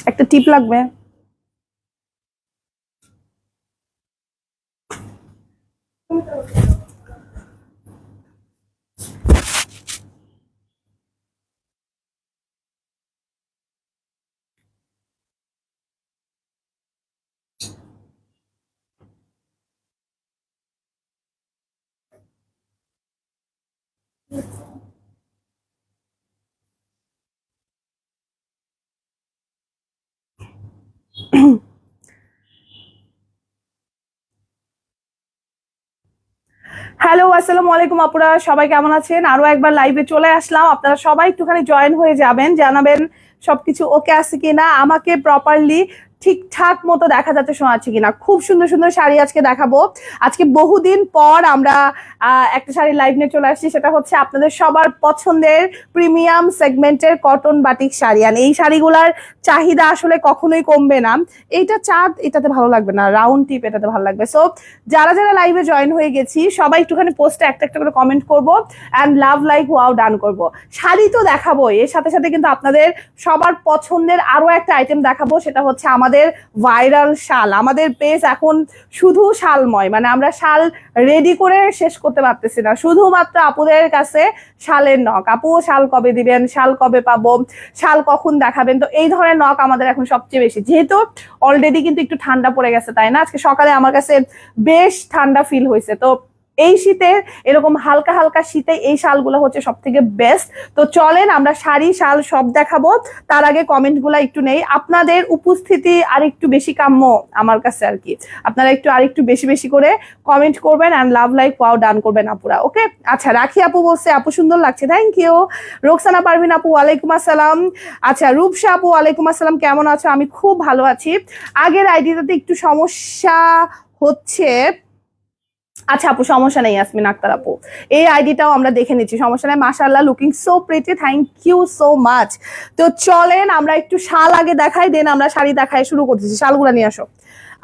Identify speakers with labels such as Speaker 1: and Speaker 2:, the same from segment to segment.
Speaker 1: একটা টিপ লাগবে। হ্যালো, আসসালামু আলাইকুম আপুরা, সবাই কেমন আছেন? আরো একবার লাইভে চলে আসলাম। আপনারা সবাই একটুখানি জয়েন হয়ে যাবেন, জানাবেন সবকিছু ওকে আছে কিনা, আমাকে প্রপারলি ঠিকঠাক মতো দেখা যাচ্ছে, শোনা যাচ্ছে কিনা। খুব সুন্দর সুন্দর শাড়ি আজকে দেখাবো। আজকে বহুদিন পর আমরা একটা শাড়ি লাইভ নিয়ে চলে আসছি, সেটা হচ্ছে আপনাদের সবার পছন্দের প্রিমিয়াম সেগমেন্টের কটন বাটিক শাড়ি। আর এই শাড়িগুলার চাহিদা আসলে কখনোই কমবে না। এইটা চাঁদ, এটাতে ভালো লাগবে না, রাউন্ড টিপ এটাতে ভালো লাগবে। সো যারা যারা লাইভে জয়েন হয়ে গেছি সবাই একটুখানি পোস্টে একটা একটা করে কমেন্ট করবো অ্যান্ড লাভ লাইক ওয়াও ডান করবো। শাড়ি তো দেখাবো, এর সাথে সাথে কিন্তু আপনাদের সবার পছন্দের আরো একটা আইটেম দেখাবো, সেটা হচ্ছে আমাদের ভাইরাল শাল। আমাদের পেজ এখন শুধু শালময়, মানে আমরা শাল রেডি করে শেষ করতে পারতেছি না, শুধুমাত্র আপুদের কাছে শালের নক। আপু শাল কবে দিবেন, শাল কবে পাবো, শাল কখন দেখাবেন। তো এই ধরনের নক আমাদের এখন সবচেয়ে বেশি, যেহেতু অলরেডি কিন্তু একটু ঠান্ডা পড়ে গেছে, তাই না? আজকে সকালে আমার কাছে বেশ ঠান্ডা ফিল হয়েছে। তো এই শীতে, এরকম হালকা হালকা শীতে এই শালগুলো হচ্ছে সব থেকে বেস্ট। তো চলেন আমরা শাড়ি শাল সব দেখাবো, তার আগে কমেন্ট গুলা একটু নেই। আপনাদের উপস্থিতি আর একটু বেশি কাম্য আমার কাছে আর কি। আপনারা একটু আর একটু বেশি বেশি করে কমেন্ট করবেন অ্যান্ড লাভ লাইক ওয়াও ডান করবেন আপুরা। ওকে, আচ্ছা, রাখি আপু বলছে আপু সুন্দর লাগছে, থ্যাংক ইউ। রোকসানা পারভিন আপু ওয়ালাইকুম আসসালাম। আচ্ছা, রূপসা আপু ওয়ালাইকুম আসসালাম, কেমন আছো? আমি খুব ভালো আছি। আগের আইডিটাতে একটু সমস্যা হচ্ছে। আচ্ছা আপু, সমস্যা নেই ইয়াসমিন আক্তার আপু, এই আইডিটাও আমরা দেখে নিচ্ছি, সমস্যা নেই। মাশাআল্লাহ, looking so pretty, thank you so much. তো চলেন আমরা একটু শাল আগে দেখাই, দেন আমরা শাড়ি দেখাই শুরু করতেছি। শালগুলা নিয়ে আসো।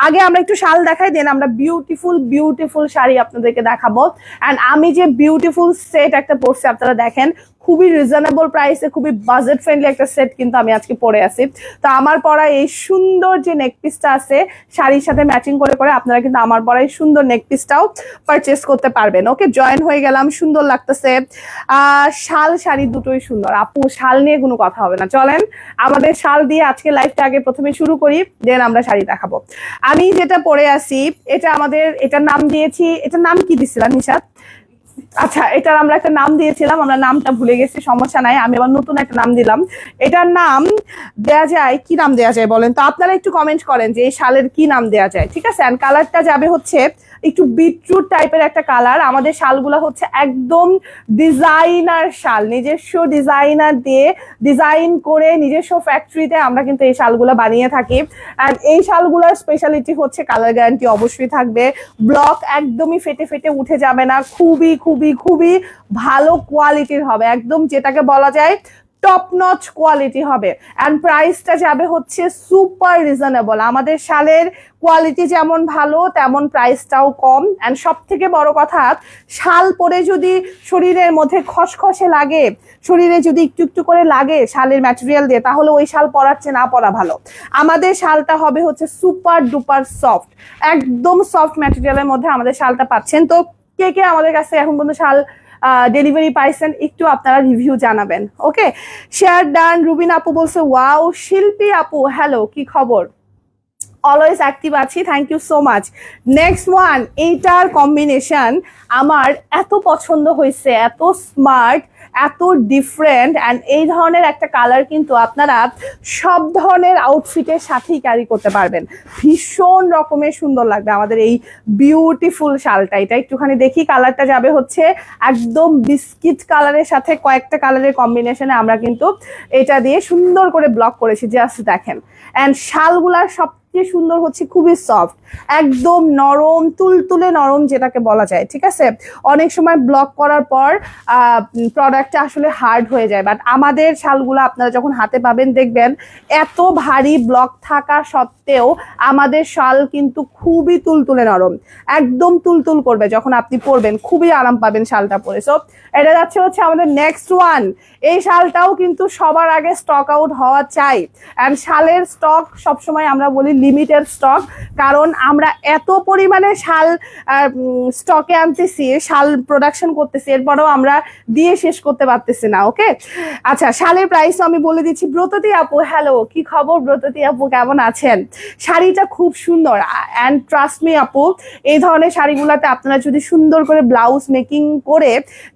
Speaker 1: আগে আমরা একটু শাল দেখাই, দেন আমরা বিউটিফুল বিউটিফুল শাড়ি আপনাদেরকে দেখাবো। অ্যান্ড আমি যে বিউটিফুল সেট একটা পরছি, আপনারা দেখেন, খুবই রিজনেবল প্রাইসে, খুবই বাজেট ফ্রেন্ডলি একটা সেট কিন্তু আমি আজকে পরে আছি। তো আমার পরা এই সুন্দর যে নেক পিসটা আছে শাড়ির সাথে ম্যাচিং করে করে আপনারা কিন্তু আমার পরা এই সুন্দর নেক পিসটাও পারচেস করতে পারবেন। ওকে, জয়েন হয়ে গেলাম, সুন্দর লাগতেছে। শাল শাড়ি দুটোই সুন্দর আপু, শাল নিয়ে কোনো কথা হবে না। চলেন আমাদের শাল দিয়ে আজকে লাইভটা আগে প্রথমে শুরু করি, দেন আমরা শাড়ি দেখাবো। আমি যেটা পরে আছি এটা আমাদের, এটার নাম দিয়েছি, এটার নাম কি দিছিলাম নিশাত? আচ্ছা, এটার আমরা একটা নাম দিয়েছিলাম, আমরা নামটা ভুলে গেছি, সমস্যা নাই, আমি আবার নতুন একটা নাম দিলাম। এটার নাম দেয়া যায়, কি নাম দেয়া যায় বলেন তো? আপনারা একটু কমেন্ট করেন যে এই শালের কি নাম দেয়া যায়, ঠিক আছে? এন্ড কালারটা যাবে হচ্ছে একটু বিটরুট টাইপের একটা কালার। আমাদের শালগুলো হচ্ছে একদম ডিজাইনার শাল, নিজস্ব ডিজাইনার দিয়ে ডিজাইন করে নিজস্ব ফ্যাক্টরিতে আমরা কিন্তু এই শালগুলো বানিয়ে থাকি। এন্ড এই শালগুলোর স্পেশালিটি হচ্ছে কালার গ্যারান্টি অবশ্যই থাকবে, ব্লক একদমই ফেটে ফেটে উঠে যাবে না, খুবই খুবই খুবই ভালো কোয়ালিটির হবে, একদম যেটাকে বলা যায় টপ নচ কোয়ালিটি হবে। অ্যান্ড প্রাইসটা যাবে হচ্ছে সুপার রিজনেবল। আমাদের শালের কোয়ালিটি যেমন ভালো, তেমন প্রাইসটাও কম। অ্যান্ড সব থেকে বড় কথা, শাল পরে যদি শরীরের মধ্যে খসখসে লাগে, শরীরে যদি একটু একটু করে লাগে শালের ম্যাটেরিয়াল দিয়ে, তাহলে ওই শাল পরার চেয়ে না পরা ভালো। আমাদের শালটা হবে হচ্ছে সুপার ডুপার সফট, একদম সফট ম্যাটেরিয়ালের মধ্যে আমাদের শালটা পাচ্ছেন। তো কে কে আমাদের কাছে এখন পর্যন্ত শাল ডেলিভারি পাইছেন একটু আপনারা রিভিউ জানাবেন। ওকে, শেয়ার ডান। রুবিন আপু বলছে ওয়াও। শিল্পী আপু হ্যালো, কি খবর? অলওয়েজ অ্যাক্টিভ আছি, thank you so much. Next one, এইটার কম্বিনেশন আমার এত পছন্দ হয়েছে, এত স্মার্ট, এত ডিফারেন্ট। অ্যান্ড এই ধরনের একটা কালার কিন্তু আপনারা সব ধরনের আউটফিটের সাথেই ক্যারি করতে পারবেন, ভীষণ রকমের সুন্দর লাগবে আমাদের এই বিউটিফুল শালটা। এটা একটুখানি দেখি, কালারটা যাবে হচ্ছে একদম বিস্কিট কালারের সাথে কয়েকটা কালারের কম্বিনেশনে আমরা কিন্তু এটা দিয়ে সুন্দর করে ব্লক করেছি, জাস্ট দেখেন। অ্যান্ড শালগুলার সব সবচেয়ে সুন্দর হচ্ছে খুবই সফট, একদম নরম, তুলতুলে নরম যেটাকে বলা যায়, ঠিক আছে। অনেক সময় ব্লক করার পর প্রোডাক্টটা আসলে হার্ড হয়ে যায়, বাট আমাদের শালগুলো আপনারা যখন হাতে পাবেন দেখবেন এত ভারী ব্লক থাকা সত্ত্বেও আমাদের শাল কিন্তু খুবই তুলতুলে নরম, একদম তুলতুল করবে যখন আপনি পরবেন, খুবই আরাম পাবেন শালটা পরে। সো এটা যাচ্ছে হচ্ছে আমাদের নেক্সট ওয়ান। এই শালটাও কিন্তু সবার আগে স্টক আউট হওয়া চাই, অ্যান্ড শালের স্টক সবসময় আমরা বলি লিমিটেড স্টক, কারণ আমরা এত পরিমাণে শাল স্টকে আনতেছি, শাল প্রোডাকশন করতেছি, এরপরেও আমরা দিয়ে শেষ করতে পারতেছি না। ওকে, আচ্ছা শালের প্রাইস আমি বলে দিচ্ছি। ব্রততী আপু, হ্যালো, কি খবর ব্রততী আপু, কেমন আছেন? শাড়িটা খুব সুন্দর, অ্যান্ড ট্রাস্ট মি আপু, এই ধরনের শাড়িগুলোতে আপনারা যদি সুন্দর করে ব্লাউজ মেকিং করে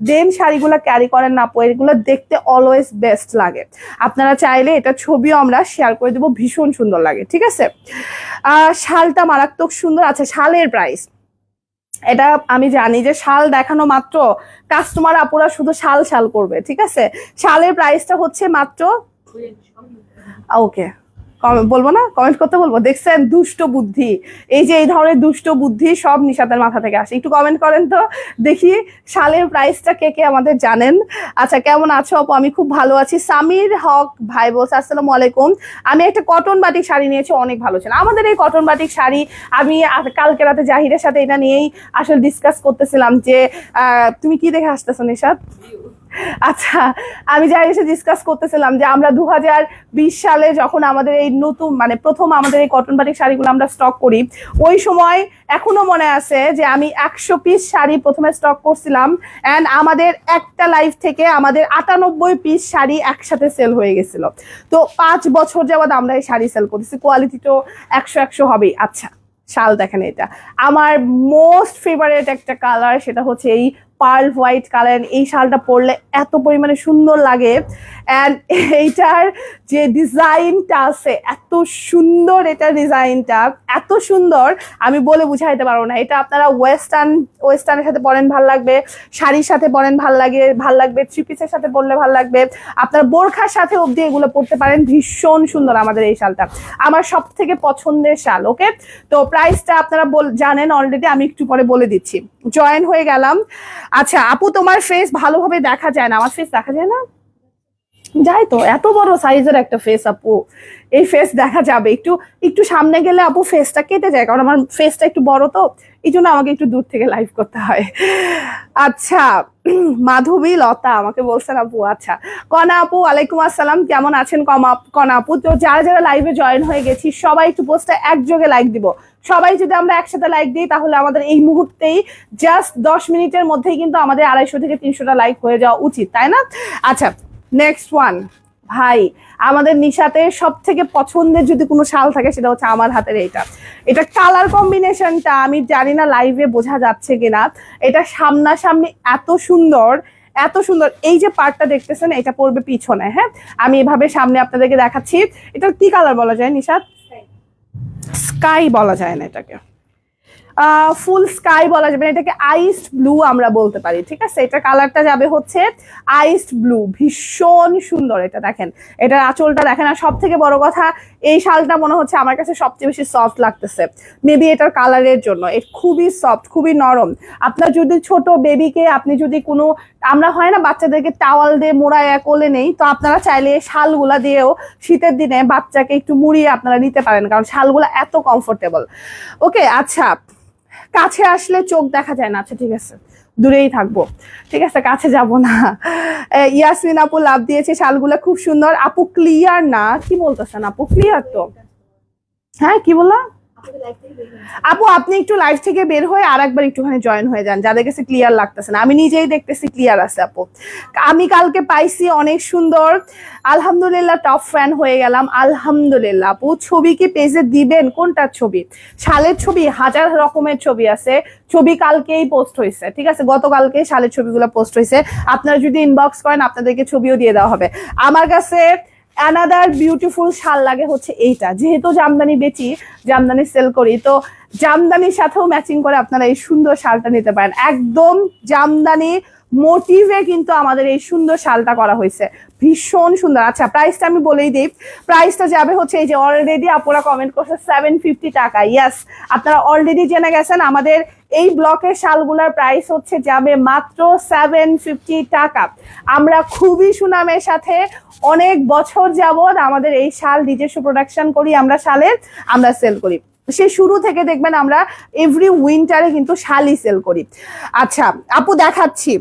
Speaker 1: দেন শাড়িগুলো ক্যারি করেন না আপু, এগুলো দেখতে অলওয়েজ বেস্ট লাগে। আপনারা চাইলে এটা ছবিও আমরা শেয়ার করে দেবো, ভীষণ সুন্দর লাগে, ঠিক আছে। শালটা মারাত্মক সুন্দর। আচ্ছা শালের প্রাইস, এটা আমি জানি যে শাল দেখানো মাত্র কাস্টমার আপুরা শুধু শাল শাল করবে, ঠিক আছে। শালের প্রাইসটা হচ্ছে মাত্র, ওকে বলবো না, কমেন্ট করতে বলবো। দেখছেন দুষ্ট বুদ্ধি, এই যে এই ধরনের দুষ্ট বুদ্ধি সব নিশাতের মাথা থেকে আসে। একটু কমেন্ট করেন তো দেখি শালের প্রাইসটা কে কে আমাদের জানেন। আচ্ছা কেমন আছো আপু? আমি খুব ভালো আছি। সামির হক ভাই বলছে আসসালামু আলাইকুম, আমি একটা কটন বাটিক শাড়ি নিয়েছি, অনেক ভালো ছিল আমাদের এই কটন বাটিক শাড়ি। আমি কালকে রাতে জাহিরের সাথে এটা নিয়েই আসলে ডিসকাস করতেছিলাম যে তুমি কি দেখে আসতেছো নিশাত? আচ্ছা আমি যাই এসে ডিসকাস করতেছিলাম যে আমরা 2020 সালে যখন আমাদের এই নতুন মানে প্রথম আমাদের এই কটন বাটিক শাড়িগুলো আমরা স্টক করি, ওই সময় এখনো মনে আছে যে আমি 100 পিস শাড়ি প্রথমে স্টক করছিলাম, অ্যান্ড আমাদের একটা লাইফ থেকে আমাদের 98 পিস শাড়ি একসাথে সেল হয়ে গেছিল। তো 5 বছর যাবত আমরা এই শাড়ি সেল করতেছি, কোয়ালিটি তো 100 হবেই। আচ্ছা শাল দেখেন, এটা আমার মোস্ট ফেভারিট একটা কালার, সেটা হচ্ছে এই পার্ল হোয়াইট কালার। এই শালটা পরলে এত পরিমাণে সুন্দর লাগে, অ্যান্ড এইটার যে ডিজাইনটা আছে এত সুন্দর, এটা ডিজাইনটা এত সুন্দর আমি বলে বুঝাইতে পারবো না। এটা আপনারা ওয়েস্টার্নের সাথে পরেন ভাল লাগবে, শাড়ির সাথে পরেন ভাল লাগবে, থ্রি পিসের সাথে পরলে ভাল লাগবে, আপনার বোরখার সাথে অবধি এগুলো পরতে পারেন। ভীষণ সুন্দর আমাদের এই শালটা, আমার সব থেকে পছন্দের শাল। ওকে, তো প্রাইসটা আপনারা জানেন অলরেডি, আমি একটু পরে বলে দিচ্ছি। জয়েন হয়ে গেলাম। আচ্ছা আপু তোমার ফেস ভালোভাবে দেখা যায় না, আমার ফেস দেখা যায় না? যাই তো, এত বড় সাইজের একটা ফেস আপু, এই ফেস দেখা যাবে? একটু একটু সামনে গেলে আপু ফেসটা কেটে যায়, কারণ আমার ফেসটা একটু বড়, তো এই জন্য আমাকে একটু দূর থেকে লাইভ করতে হয়। আচ্ছা মাধবী লতা আমাকে বলছেন আপু। আচ্ছা কনা আপু ওয়ালাইকুম আসসালাম, কেমন আছেন কনা আপু? তো যারা যারা লাইভে জয়েন হয়ে গেছি সবাই একটু পোস্টে একযোগে লাইক দিব। সবাই যদি আমরা একসাথে লাইক দিই তাহলে আমাদের এই মুহূর্তেই জাস্ট 10 মিনিটের মধ্যেই কিন্তু আমাদের 250 থেকে 300টা লাইক হয়ে যাওয়া উচিত, তাই না? আচ্ছা নেক্সট ওয়ান ভাই, আমাদের নিশাতে সব থেকে পছন্দের যদি কোনো শাল থাকে সেটা হচ্ছে আমার হাতের এটা কালার কম্বিনেশনটা আমি জানি না লাইভে বোঝা যাচ্ছে কিনা, এটা সামনাসামনি এত সুন্দর, এত সুন্দর। এই যে পার্টটা দেখতেছেন এটা পড়বে পিছনে, হ্যাঁ আমি এভাবে সামনে আপনাদেরকে দেখাচ্ছি। এটা কি কালার বলা যায় নিশাত? স্কাই বলা যায় না এটাকে, ফুল স্কাই বলা যাবে না, এটাকে আইসড ব্লু আমরা বলতে পারি, ঠিক আছে। এটা কালারটা যাবে হচ্ছে আইসড ব্লু, ভীষণ সুন্দর। এটা দেখেন, এটার আঁচলটা দেখেন, আর সব থেকে বড় কথা এই শালটা মনে হচ্ছে আমার কাছে সবচেয়ে বেশি সফট লাগতেছে, মেবি এটার কালারের জন্য। এটা খুবই সফট, খুবই নরম। আপনার যদি ছোট বেবিকে আপনি যদি কোনো, আমরা হয় না বাচ্চাদেরকে টাওয়াল দিয়ে মোড়ায় কোলে নেই, তো আপনারা চাইলে শালগুলা দিয়েও শীতের দিনে বাচ্চাকে একটু মুড়িয়ে আপনারা নিতে পারেন, কারণ শালগুলা এত কমফোর্টেবল। ওকে আচ্ছা, কাছে আসলে চোখ দেখা যায় না, আচ্ছা ঠিক আছে দূরেই থাকবো, ঠিক আছে কাছে যাব না। ইয়াসমিন আপু লাভ দিয়েছে, শালগুলা খুব সুন্দর। আপু ক্লিয়ার না, কি বলতেছেন আপু? ক্লিয়ার তো, হ্যাঁ কি বললাম আপু? আপনি একটু লাইভ থেকে বের হয়ে আর একবার একটুখানি জয়েন হয়ে যান, যাদের কাছে ক্লিয়ার লাগতেছে না। আমি নিজেই দেখতেছি ক্লিয়ার আছে আপু। আমি কালকে পাইছি অনেক সুন্দর, আলহামদুলিল্লাহ টপ ফ্যান হয়ে গেলাম আলহামদুলিল্লাহ। আপু ছবি কি পেজে দিবেন? কোনটার ছবি? শালের ছবি? হাজার রকমের ছবি আছে, ছবি কালকেই পোস্ট হয়েছে, ঠিক আছে গতকালকে শালের ছবিগুলো পোস্ট হয়েছে। আপনারা যদি ইনবক্স করেন আপনাদেরকে ছবিও দিয়ে দেওয়া হবে। আমার কাছে অ্যানাদার বিউটিফুল শাল লাগে হচ্ছে এইটা, যেহেতু জামদানি বেচি, জামদানি সেল করি, তো জামদানির সাথেও ম্যাচিং করে আপনারা এই সুন্দর শালটা নিতে পারেন। একদম জামদানি মোটিভে কিন্তু আমাদের এই সুন্দর শালটা করা হয়েছে, ভীষণ সুন্দর। আচ্ছা প্রাইসটা আমি বলেই দিই, প্রাইসটা যাবে হচ্ছে এই যে অলরেডি আপনারা কমেন্ট করছে 750 টাকা। ইয়েস, আপনারা অলরেডি জেনে গেছেন আমাদের এই ব্লকের শালগুলার প্রাইস হচ্ছে যাবে মাত্র 750 টাকা। আমরা খুবই সুনামের সাথে অনেক বছর যাবত আমাদের এই শাল নিজস্ব প্রোডাকশন করি, আমরা শালের আমরা সেল করি, সে শুরু থেকে দেখবেন আমরা এভরি উইন্টারে কিন্তু শালই সেল করি। আচ্ছা আপু দেখাচ্ছি,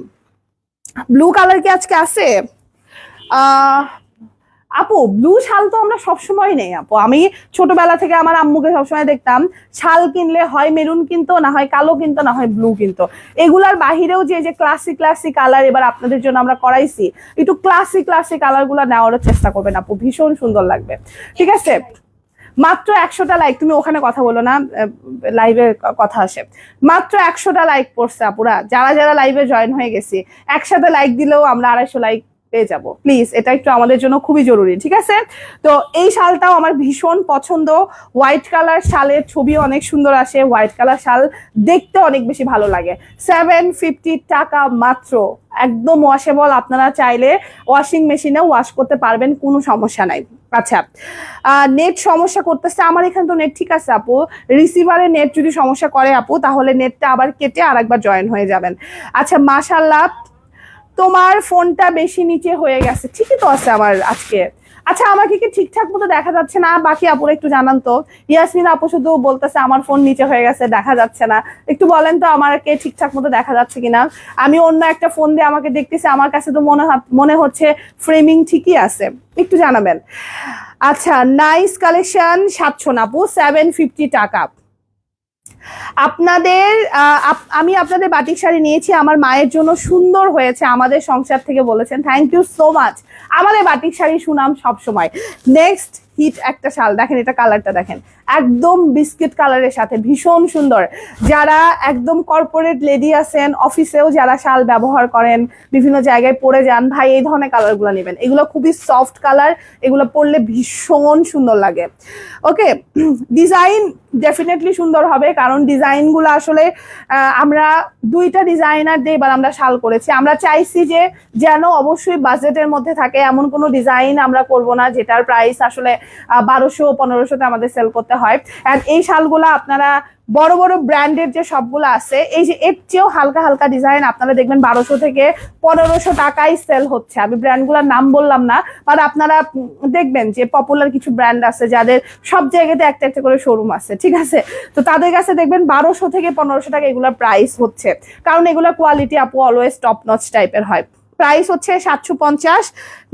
Speaker 1: ব্লু কালার কি আজকে আছে? আপু ব্লু শাল তো আমরা সবসময় নেই আপু, আমি ছোটবেলা থেকে আমার আম্মুকে সবসময় দেখতাম শাল কিনলে হয় মেরুন কিনতো, না হয় কালো কিনতো, না হয় ব্লু কিনতো। এগুলার বাহিরেও যে যে ক্লাসিক কালার এবার আপনাদের জন্য আমরা করাইছি, একটু ক্লাসিক কালার গুলা নেওয়ারও চেষ্টা করবেন আপু, ভীষণ সুন্দর লাগবে। ঠিক আছে, মাত্র 100টা লাইক, তুমি ওখানে কথা বলো না, লাইভের কথা আসে। মাত্র 100টা লাইক পড়ছে আপুরা, যারা যারা লাইভে জয়েন হয়ে গেছি, একসাথে লাইক দিলেও আমরা 250 লাইক পেয়ে যাবো। প্লিজ এটা একটু আমাদের জন্য খুবই জরুরি। ঠিক আছে, তো এই শালটাও আমার ভীষণ পছন্দ, হোয়াইট কালার শালের ছবি অনেক সুন্দর আসে, হোয়াইট কালার শাল দেখতে অনেক বেশি ভালো লাগে। 750 টাকা মাত্র, একদম ওয়াশেবল, আপনারা চাইলে ওয়াশিং মেশিনে ওয়াশ করতে পারবেন, কোনো সমস্যা নাই। আচ্ছা নেট সমস্যা করতেছে, আমার এখানে তো নেট ঠিক আছে আপু, রিসিভারে নেট যদি সমস্যা করে আপু তাহলে নেটটা আবার কেটে আরেকবার জয়েন হয়ে যাবেন। আচ্ছা মাশাআল্লাহ, তোমার ফোনটা বেশি নিচে হয়ে গেছে, ঠিকই তো আছে আমার আজকে। আচ্ছা আমাকে কি ঠিকঠাক মতো দেখা যাচ্ছে না? বাকি আপুরা একটু জানান তো। ইয়াসমিন আপু শুধু বলতেছে আমার ফোন নিচে হয়ে গেছে, দেখা যাচ্ছে না। একটু বলেন তো আমাকে ঠিকঠাক মতো দেখা যাচ্ছে কিনা। আমি অন্য একটা ফোন দিয়ে আমাকে দেখতেছি, আমার কাছে তো মনে হচ্ছে ফ্রেমিং ঠিকই আছে, একটু জানাবেন। আচ্ছা নাইস কালেকশন, 700 না আপু, 750 টাকা। আপনাদের আমি আপনাদের বাটিক শাড়ি নিয়েছি, আমার মায়ের জন্য সুন্দর হয়েছে, আমাদের সংসার থেকে বলেছেন, থ্যাংক ইউ সো মাচ। আমাদের বাটিক শাড়ি সুনাম সবসময়। নেক্সট হিট একটা শাল দেখেন, এটা কালারটা দেখেন, একদম বিস্কিট কালারের সাথে ভীষণ সুন্দর। যারা একদম কর্পোরেট লেডি আছেন, অফিসেও যারা শাল ব্যবহার করেন, বিভিন্ন জায়গায় পরে যান, ভাই এই ধরনের কালারগুলো নেবেন, এগুলো খুবই সফট কালার, এগুলো পরলে ভীষণ সুন্দর লাগে। ওকে, ডিজাইন ডেফিনেটলি সুন্দর হবে, কারণ ডিজাইনগুলো আসলে আমরা 2টা ডিজাইনার দিয়ে এবার আমরা শাল করেছি। আমরা চাইছি যে যেন অবশ্যই বাজেটের মধ্যে থাকে, এমন কোনো ডিজাইন আমরা করব না যেটার প্রাইস আসলে 1200-1500-তে আমাদের সেল করতে হয়। আর এই শালগুলা আপনারা বড় বড় ব্র্যান্ডের যে সবগুলো আছে, এই যে এর চেয়েও হালকা ডিজাইন আপনারা দেখবেন 1200 থেকে 1500 টাকায় সেল হচ্ছে। আমি ব্র্যান্ডগুলোর নাম বললাম না, আর আপনারা দেখবেন যে পপুলার কিছু ব্র্যান্ড আছে যাদের সব জায়গাতে একটা একটা করে শোরুম আছে, ঠিক আছে, তো তাদের কাছে দেখবেন 1200 থেকে 1500 টাকা এগুলোর প্রাইস হচ্ছে, কারণ এগুলোর কোয়ালিটি আপু অলওয়েজ টপ নচ টাইপের হয়। প্রাইস হচ্ছে 750।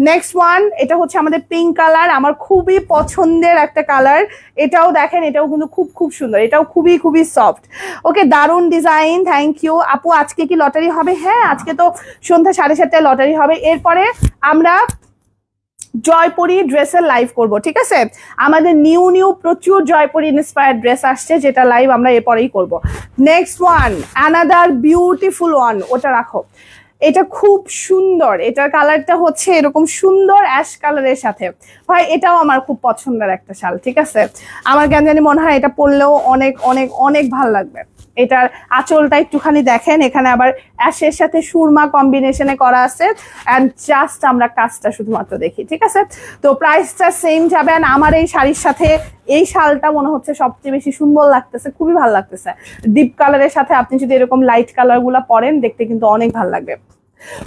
Speaker 1: নেক্সট ওয়ান, এটা হচ্ছে আমাদের পিঙ্ক কালার, আমার খুবই পছন্দের একটা কালার। এটাও দেখেন, এটাও কিন্তু খুব সুন্দর, এটাও খুবই সফট। ওকে, দারুন ডিজাইন, থ্যাংক ইউ আপু। আজকে কি লটারি হবে? হ্যাঁ, আজকে তো সন্ধ্যা 7:30টায় লটারি হবে। এরপরে আমরা জয়পুরি ড্রেসের লাইভ করব, ঠিক আছে, আমাদের নিউ প্রচুর জয়পুরি ইন্সপায়ার্ড ড্রেস আসছে, যেটা লাইভ আমরা এরপরেই করব। Next one, another beautiful one, ওটা রাখো, এটা খুব সুন্দর, এটার কালারটা হচ্ছে এরকম সুন্দর অ্যাশ কালারের সাথে। ভাই এটাও আমার খুব পছন্দের একটা শাল, ঠিক আছে, আমার কেন জানি মনে হয় এটা পরলেও অনেক ভালো লাগবে। এটার আঁচলটা একটুখানি দেখেন, এখানে আবার অ্যাশের সাথে সুরমা কম্বিনেশনে করা আছে, অ্যান্ড জাস্ট আমরা কাজটা শুধুমাত্র দেখি, ঠিক আছে। তো প্রাইসটা সেম যাবে, আর আমার এই শাড়ির সাথে এই শালটা মনে হচ্ছে সবচেয়ে বেশি সুন্দর লাগতেছে, খুবই ভালো লাগতেছে। ডিপ কালারের সাথে আপনি যদি এরকম লাইট কালার গুলা পরেন, দেখতে কিন্তু অনেক ভালো লাগবে।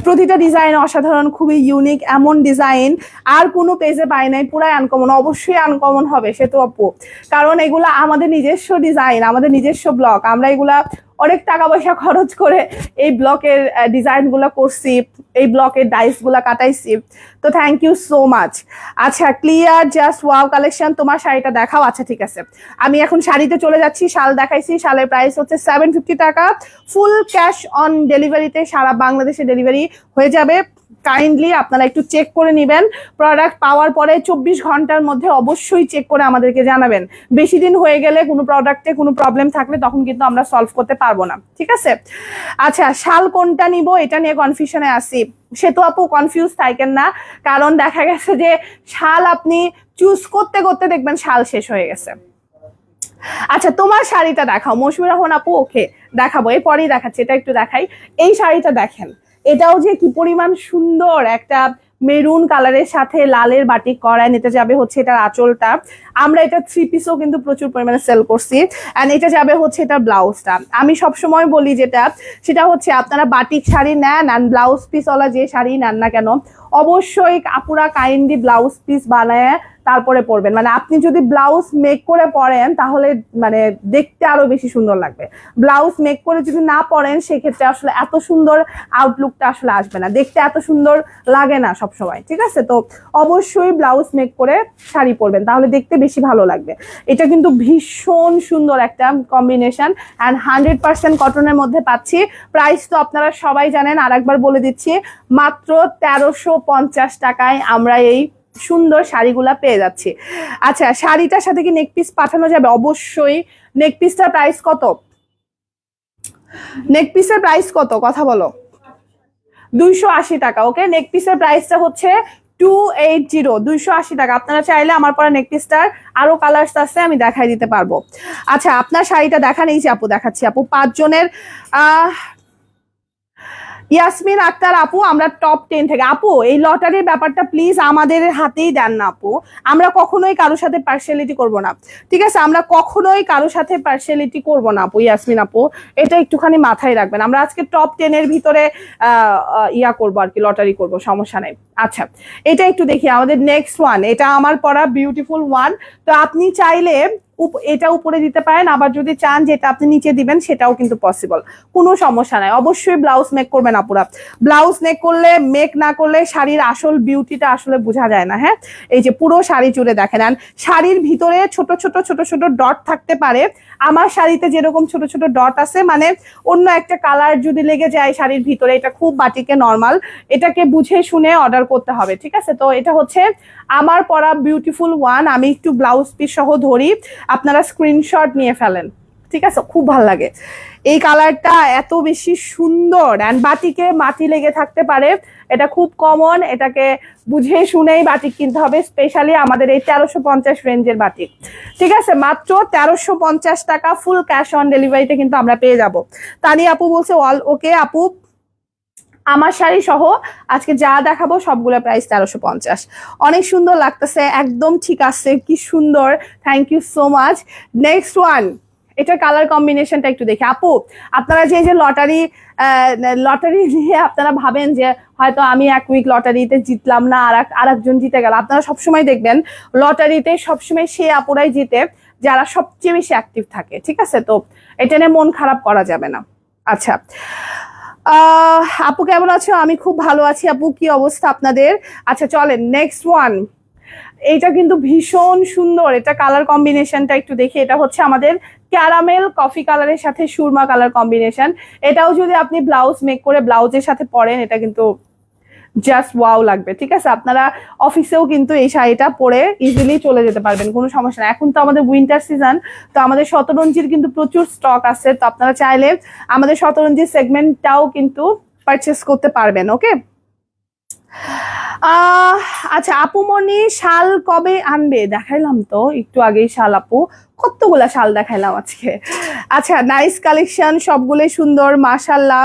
Speaker 1: প্রতিটা ডিজাইন অসাধারণ, খুবই ইউনিক, এমন ডিজাইন আর কোনো পেজে পাই নাই, পুরাই আনকমন। অবশ্যই আনকমন হবে সে তো আপু, কারণ এগুলা আমাদের নিজস্ব ডিজাইন, আমাদের নিজস্ব ব্লক, আমরা এগুলা অনেক টাকা পয়সা খরচ করে এই ব্লকের ডিজাইন গুলা করছি, এই ব্লকের ডাইস গুলা কাটাইছি, তো থ্যাংক ইউ সো মাচ। আচ্ছা ক্লিয়ার, জাস্ট ওয়াও কালেকশন। তোমার শাড়িটা দেখাও। আচ্ছা ঠিক আছে, আমি এখন শাড়িতে চলে যাচ্ছি। শাল দেখাইছি, শালের প্রাইস হচ্ছে 750 টাকা, ফুল ক্যাশ অন ডেলিভারিতে সারা বাংলাদেশে ডেলিভারি হয়ে যাবে। কাইন্ডলি আপনারা একটু চেক করে নেবেন, প্রোডাক্ট পাওয়ার পরে 24 ঘন্টার মধ্যে অবশ্যই চেক করে আমাদেরকে জানাবেন। বেশি দিন হয়ে গেলে কোনো প্রোডাক্টে কোনো প্রবলেম থাকলে তখন কিন্তু আমরা সলভ করতে পারবো না, ঠিক আছে। আচ্ছা শাল কোনটা নিব এটা নিয়ে কনফিউশনে আসি, সে তো আপু কনফিউজ থাকেন না, কারণ দেখা গেছে যে শাল আপনি চুজ করতে করতে দেখবেন শাল শেষ হয়ে গেছে। আচ্ছা তোমার শাড়িটা দেখাও মৌসুমী রহমান আপু। ওকে দেখাবো, এরপরেই দেখাচ্ছি, এটা একটু দেখাই। এই শাড়িটা দেখেন, এটাও যে কি পরিমাণ সুন্দর একটা মেরুন কালারের সাথে লালের বাটিক করা, নিতে যাবে হচ্ছে এটার আঁচলটা। আমরা এটা 3 পিসও কিন্তু প্রচুর পরিমাণে সেল করছি। এন্ড এটা যাবে হচ্ছে এটার ব্লাউজটা। আমি সবসময় বলি সেটা হচ্ছে আপনারা বাটিক শাড়ি নেন আর ব্লাউজ পিসওয়ালা যে শাড়ি নেন না কেন, অবশ্যই আপুরা কাইন্ডলি ব্লাউজ পিস বানায় তারপরে পরবেন। মানে আপনি যদি ব্লাউজ মেক করে পরেন তাহলে মানে দেখতে আরো বেশি সুন্দর লাগবে। ব্লাউজ মেক করে যদি না পরেন সেক্ষেত্রে আসলে এত সুন্দর আউটলুকটা আসলে আসবে না, দেখতে এত সুন্দর লাগে না সবসময়, ঠিক আছে? তো অবশ্যই ব্লাউজ মেক করে শাড়ি পরবেন, তাহলে দেখতে বেশি ভালো লাগবে। এটা কিন্তু ভীষণ সুন্দর একটা কম্বিনেশন অ্যান্ড 100% কটনের মধ্যে পাচ্ছি। প্রাইস তো আপনারা সবাই জানেন, আর একবার বলে দিচ্ছি, মাত্র 1350 টাকায় আমরা এই সুন্দর শাড়িগুলা পেয়ে যাচ্ছি। আচ্ছা, শাড়িটার সাথে কি নেক পিস পাঠানো যাবে? অবশ্যই। নেক পিসটার প্রাইস কত? নেক পিসের প্রাইস কত কথা বলো? 280 টাকা। ওকে, নেক পিসের প্রাইসটা হচ্ছে 280, 280 টাকা। আপনারা চাইলে আমার পরে নেক পিসটার আরো কালার্স আছে, আমি দেখাই দিতে পারবো। আচ্ছা, আপনার শাড়িটা দেখান। এই যে আপু দেখাচ্ছি, আপু 5 জনের ইয়াসমিন আক্তার আপু, আমরা টপ 10 থেকে। আপু এই লটারির ব্যাপারটা প্লিজ আমাদের হাতেই দেন না আপু, আমরা কখনোই কারোর সাথে পার্সিয়ালিটি করব না, ঠিক আছে? আমরা কখনোই কারোর সাথে পার্সিয়ালিটি করব না আপু। ইয়াসমিন আপু, এটা একটুখানি মাথায় রাখবেন। আমরা আজকে টপ 10 এর ভিতরে ইয়া করবো আর কি, লটারি করব, সমস্যা নেই। আচ্ছা, এটা একটু দেখি আমাদের নেক্সট ওয়ান। এটা আমার পরা বিউটিফুল ওয়ান। তো আপনি চাইলে এটা উপরে দিতে পারেন, আবার যদি চান যেটা আপনি নিচে দিবেন সেটাও কিন্তু পসিবল, কোনো সমস্যা নাই। অবশ্যই ব্লাউজ মেক করবেন আপুরা। ব্লাউজ মেক করলে, মেক না করলে শাড়ির আসল বিউটিটা আসলে বোঝা যায় না। হ্যাঁ, এই যে পুরো শাড়ি জুড়ে দেখেন, শাড়ির ভিতরে ছোট ছোট ছোট ছোট ডট থাকতে পারে। আমার শাড়িতে যেরকম ছোট ছোট ডট আছে, মানে অন্য একটা কালার যদি লেগে যায় শাড়ির ভিতরে, এটা খুব বাটিকে নর্মাল, এটাকে বুঝে শুনে অর্ডার করতে হবে, ঠিক আছে? তো এটা হচ্ছে আমার পরা বিউটিফুল ওয়ান। আমি একটু ব্লাউজ পিস সহ ধরি, আপনারা স্ক্রিনশট নিয়ে ফেলেন, ঠিক আছে? খুব ভালো লাগে এই কালারটা, এত বেশি সুন্দর। অ্যান্ড বাটিকে মাটি লেগে থাকতে পারে, এটা খুব কমন, এটাকে বুঝে শুনেই বাটিক কিনতে হবে, স্পেশালি আমাদের এই 1350 রেঞ্জের বাটিক, ঠিক আছে? মাত্র 1350 টাকা, ফুল ক্যাশ অন ডেলিভারিতে কিন্তু আমরা পেয়ে যাব। তানি আপু বলছে অল ওকে আপু, আমার শাড়ি সহ আজকে যা দেখাবো সবগুলো প্রাইস 1350। অনেক সুন্দর লাগতেছে, একদম ঠিক আছে, কি সুন্দর, thank you so much. Next one, এটা কালার কম্বিনেশনটা একটু দেখি। আপু আপনারা যে লটারি নিয়ে আপনারা ভাবেন যে হয়তো আমি এক উইক লটারিতে জিতলাম না, আর একজন জিতে গেল। আপনারা সবসময় দেখবেন লটারিতে সবসময় সে আপুরাই জিতে যারা সবচেয়ে বেশি অ্যাক্টিভ থাকে, ঠিক আছে? তো এটা নিয়ে মন খারাপ করা যাবে না। আচ্ছা, আপু কেমন আছো? আমি খুব ভালো আছি আপু, কি অবস্থা আপনাদের? আচ্ছা চলেন নেক্সট ওয়ান। এইটা কিন্তু ভীষণ সুন্দর, এটা কালার কম্বিনেশনটা একটু দেখি। এটা হচ্ছে আমাদের ক্যারামেল কফি কালারের সাথে সুরমা কালার কম্বিনেশন। এটাও যদি আপনি ব্লাউজ মেক করে ব্লাউজের সাথে পরেন, এটা কিন্তু জাস্ট ওয়াও লাগবে, ঠিক আছে? আপনারা অফিসেও কিন্তু এই শাড়িটা পরে ইজিলি চলে যেতে পারবেন, কোনো সমস্যা না। এখন তো আমাদের উইন্টার সিজন, তো আমাদের শতরঞ্জির কিন্তু প্রচুর স্টক আছে, তো আপনারা চাইলে আমাদের শতরঞ্জির সেগমেন্টটাও কিন্তু পারচেস করতে পারবেন। ওকে, আচ্ছা আপু মনি শাল কবে আনবে? দেখাইলাম তো একটু আগেই শাল আপু, কতগুলা শাল দেখাইলাম আজকে। আচ্ছা, নাইস কালেকশন, সবগুলোই সুন্দর মাশাআল্লাহ।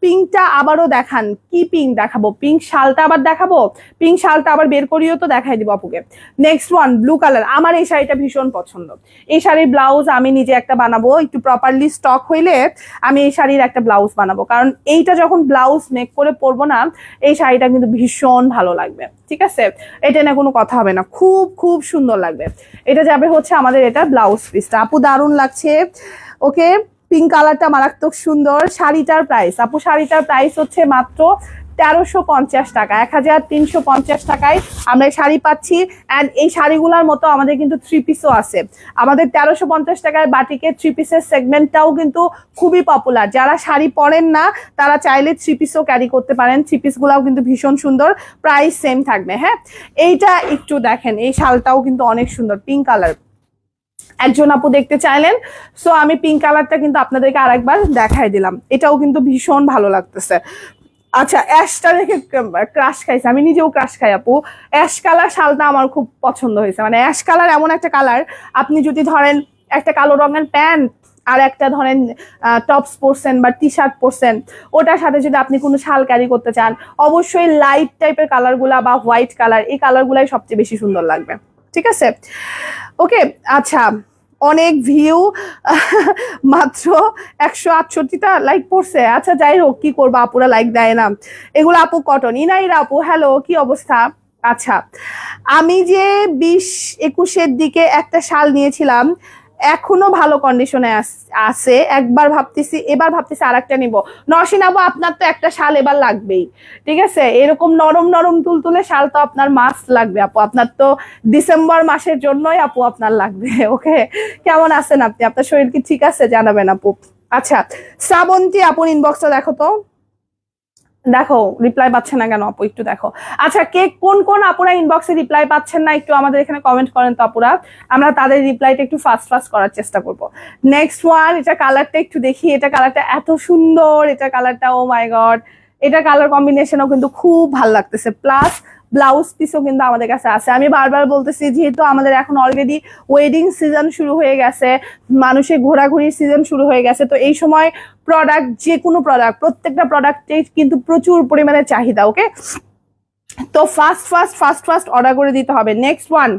Speaker 1: পিঙ্কটা আবারও দেখান, কি পিঙ্ক দেখাবো? পিঙ্ক শালটা আবার দেখাবো? পিঙ্ক শালটা আবার বের করিও তো দেখাই দিব আপুকে। Next one, blue colour. আমার এই শাড়িটা ভীষণ পছন্দ। এই শাড়ির ব্লাউজ আমি নিজে একটা বানাবো, একটু প্রপারলি স্টক হইলে আমি এই শাড়ির একটা ব্লাউজ বানাবো, কারণ এইটা যখন ব্লাউজ মেক করে পরবো না, এই শাড়িটা কিন্তু ভীষণ ভালো লাগবে, ঠিক আছে? এটা না কোনো কথা হবে না, খুব খুব সুন্দর লাগবে। এটা যাবে হচ্ছে আমাদের এটা ব্লাউজ পিসটা। আপু দারুণ লাগছে। ওকে, পিঙ্ক কালারটা মারাত্মক সুন্দর। শাড়িটার প্রাইস আপু, শাড়িটার প্রাইস হচ্ছে মাত্র 1350 টাকা, 1350 টাকায় আমরা শাড়ি পাচ্ছি। অ্যান্ড এই শাড়িগুলোর মতো আমাদের কিন্তু 3 পিসও আছে। আমাদের 1350 টাকায় বাটিকে 3 পিসের সেগমেন্টটাও কিন্তু খুবই পপুলার। যারা শাড়ি পরেন না তারা চাইলে 3 পিসও ক্যারি করতে পারেন। 3 পিসগুলাও কিন্তু ভীষণ সুন্দর, প্রাইস সেম থাকবে। হ্যাঁ, এইটা একটু দেখেন, এই শালটাও কিন্তু অনেক সুন্দর, পিঙ্ক কালার। একজন আপু দেখতে চাইলেন, সো আমি পিঙ্ক কালারটা কিন্তু আপনাদেরকে আরেকবার দেখাই দিলাম। এটাও কিন্তু ভীষণ ভালো লাগতেছে। আচ্ছা, অ্যাশটা দেখে ক্রাশ খাইছে, আমি নিজেও ক্রাশ খাই আপু। অ্যাশ কালার শালটা আমার খুব পছন্দ হয়েছে। মানে অ্যাশ কালার এমন একটা কালার, আপনি যদি ধরেন একটা কালো রঙের প্যান্ট আর একটা ধরেন টপস পরছেন বা টি শার্ট পরছেন, ওটার সাথে যদি আপনি কোনো শাল ক্যারি করতে চান, অবশ্যই লাইট টাইপের কালারগুলা বা হোয়াইট কালার, এই কালারগুলাই সবচেয়ে বেশি সুন্দর লাগবে। ঠিক আছে, ওকে। আচ্ছা, অনেক ভিউ, মাত্র 168টা লাইক পড়ছে। আচ্ছা যাই হোক, কি করবো, আপুরা লাইক দেয় না। এগুলো আপু কটন। ইনাইরা আপু, হ্যালো, কি অবস্থা? আচ্ছা, আমি যে 20-21-এর দিকে একটা শাল নিয়েছিলাম, এখনো ভালো কন্ডিশনে আছে। এবার ভাবতেছি আর একটা নিবো। নরসিন আপু, আপনার তো একটা শাল এবার লাগবেই, ঠিক আছে? এরকম নরম নরম তুলতুলে শাল তো আপনার মাস্ট লাগবে আপু, আপনার তো ডিসেম্বর মাসের জন্যই আপু আপনার লাগবে। ওকে, কেমন আছেন আপনি? আপনার শরীর কি ঠিক আছে? জানাবেন আপু। আচ্ছা, শ্রাবন্তী আপুর ইনবক্সটা দেখো তো, দেখো রিপ্লাই পাচ্ছে না কেন আপু, একটু দেখো। আচ্ছা, কে কোন কোন আপুরা ইনবক্সে রিপ্লাই পাচ্ছেন না একটু আমাদের এখানে কমেন্ট করেন তো আপুরা, আমরা তাদের রিপ্লাইটা একটু ফাস্ট ফাস্ট করার চেষ্টা করব। নেক্সট ওয়ান, এটা কালারটা একটু দেখি, এটা কালারটা এত সুন্দর, এটা কালারটা ও মাই গড, এটা কালার কম্বিনেশনও কিন্তু খুব ভালো লাগতেছে, প্লাস ব্লাউজ পিসও কিন্তু আমাদের কাছে আছে। আমি বারবার বলতেছি, যেহেতু আমাদের এখন অলরেডি ওয়েডিং সিজন শুরু হয়ে গেছে, মানুষের ঘোরাঘুরির সিজন শুরু হয়ে গেছে, তো এই সময় প্রোডাক্ট, যে কোনো প্রোডাক্ট, প্রত্যেকটা প্রোডাক্টে কিন্তু প্রচুর পরিমাণে চাহিদা। ওকে, তো fast fast fast first order করে দিতে হবে। নেক্সট ওয়ান,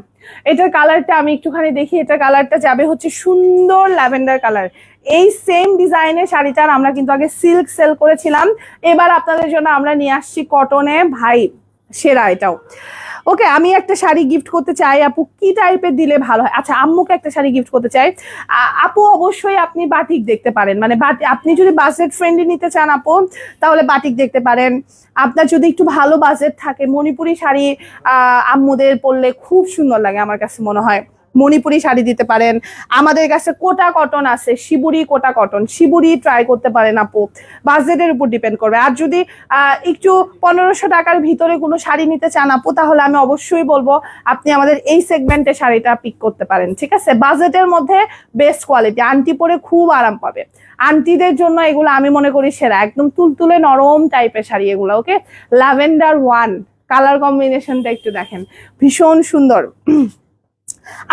Speaker 1: এটার কালারটা আমি একটুখানি দেখি, এটার কালারটা যাবে হচ্ছে সুন্দর ল্যাভেন্ডার কালার। এই সেম ডিজাইনের শাড়িটার আমরা কিন্তু আগে সিল্ক সেল করেছিলাম, এবার আপনাদের জন্য আমরা নিয়ে আসছি কটনে, ভাই সেরা এটাও। ওকে, আমি একটা শাড়ি গিফট করতে চাই আপু, কি টাইপের দিলে ভালো হয়? আচ্ছা, আম্মুকে একটা শাড়ি গিফট করতে চাই। আপু অবশ্যই আপনি বাটিক দেখতে পারেন, মানে আপনি যদি বাজেট ফ্রেন্ডলি নিতে চান আপু, তাহলে বাটিক দেখতে পারেন। আপনার যদি একটু ভালো বাজেট থাকে, মণিপুরি শাড়ি আম্মুদের পরলে খুব সুন্দর লাগে আমার কাছে মনে হয়, মণিপুরি শাড়ি দিতে পারেন। আমাদের কাছে কোটা কটন আছে, শিবুরি কোটা কটন, শিবুরি ট্রাই করতে পারেন আপু, বাজেটের উপর ডিপেন্ড করবে। আর যদি একটু 1500 টাকার ভিতরে কোনো শাড়ি নিতে চান আপু, তাহলে আমি অবশ্যই বলবো আপনি আমাদের এই সেগমেন্টে শাড়িটা পিক করতে পারেন। ঠিক আছে, বাজেটের মধ্যে বেস্ট কোয়ালিটি, আন্টি পরে খুব আরাম পাবে, আন্টিদের জন্য এগুলো আমি মনে করি সেরা, একদম তুলতুলে নরম টাইপের শাড়ি এগুলো। ওকে, ল্যাভেন্ডার ওয়ান, কালার কম্বিনেশনটা একটু দেখেন, ভীষণ সুন্দর।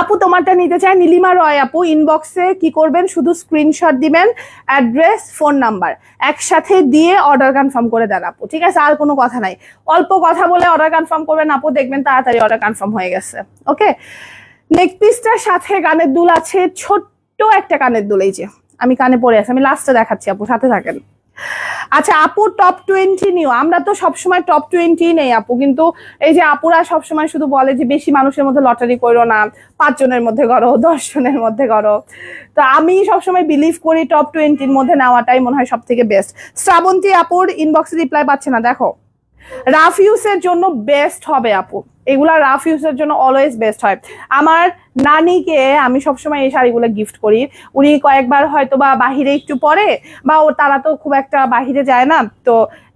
Speaker 1: আপু তোমারটা নিতে চাই, নীলিমা রয় আপু, ইনবক্সে কি করবেন, শুধু স্ক্রিনশট দিবেন, অ্যাড্রেস, ফোন নাম্বার একসাথে দিয়ে অর্ডার কনফার্ম করে দেন আপু। ঠিক আছে, আর কোনো কথা নাই, অল্প কথা বলে অর্ডার কনফার্ম করবেন আপু, দেখবেন তাড়াতাড়ি অর্ডার কনফার্ম হয়ে গেছে। ওকে, নেক পিসটার সাথে কানের দুল আছে, ছোট্ট একটা কানের দুল, এই যে আমি কানে পরে আছি, আমি লাস্টে দেখাচ্ছি আপু, সাথে থাকেন। আচ্ছা আপু, টপ 20 নিও, আমরা তো সবসময় টপ 20 নেই আপু, কিন্তু এই যে আপুরা সবসময় শুধু বলে যে বেশি মানুষের মধ্যে লটারি করো না, 5 জনের মধ্যে করো, 10 জনের মধ্যে করো, তো আমি সবসময় বিলিভ করি টপ 20-র মধ্যে নেওয়াটাই মনে হয় সব থেকে বেস্ট। শ্রাবন্তী আপুর ইনবক্সে রিপ্লাই পাচ্ছে না, দেখো রাফ ইউজের জন্য বেস্ট হবে আপু, এগুলা রাফ ইউজের জন্য অলওয়েজ বেস্ট হয়। আমার নানিকে আমি সবসময় এই শাড়িগুলো গিফট করি, উনি কয়েকবার হয়তো বা বাহিরে একটু পরে, বা তারা তো খুব একটা বাহিরে যায় না, তো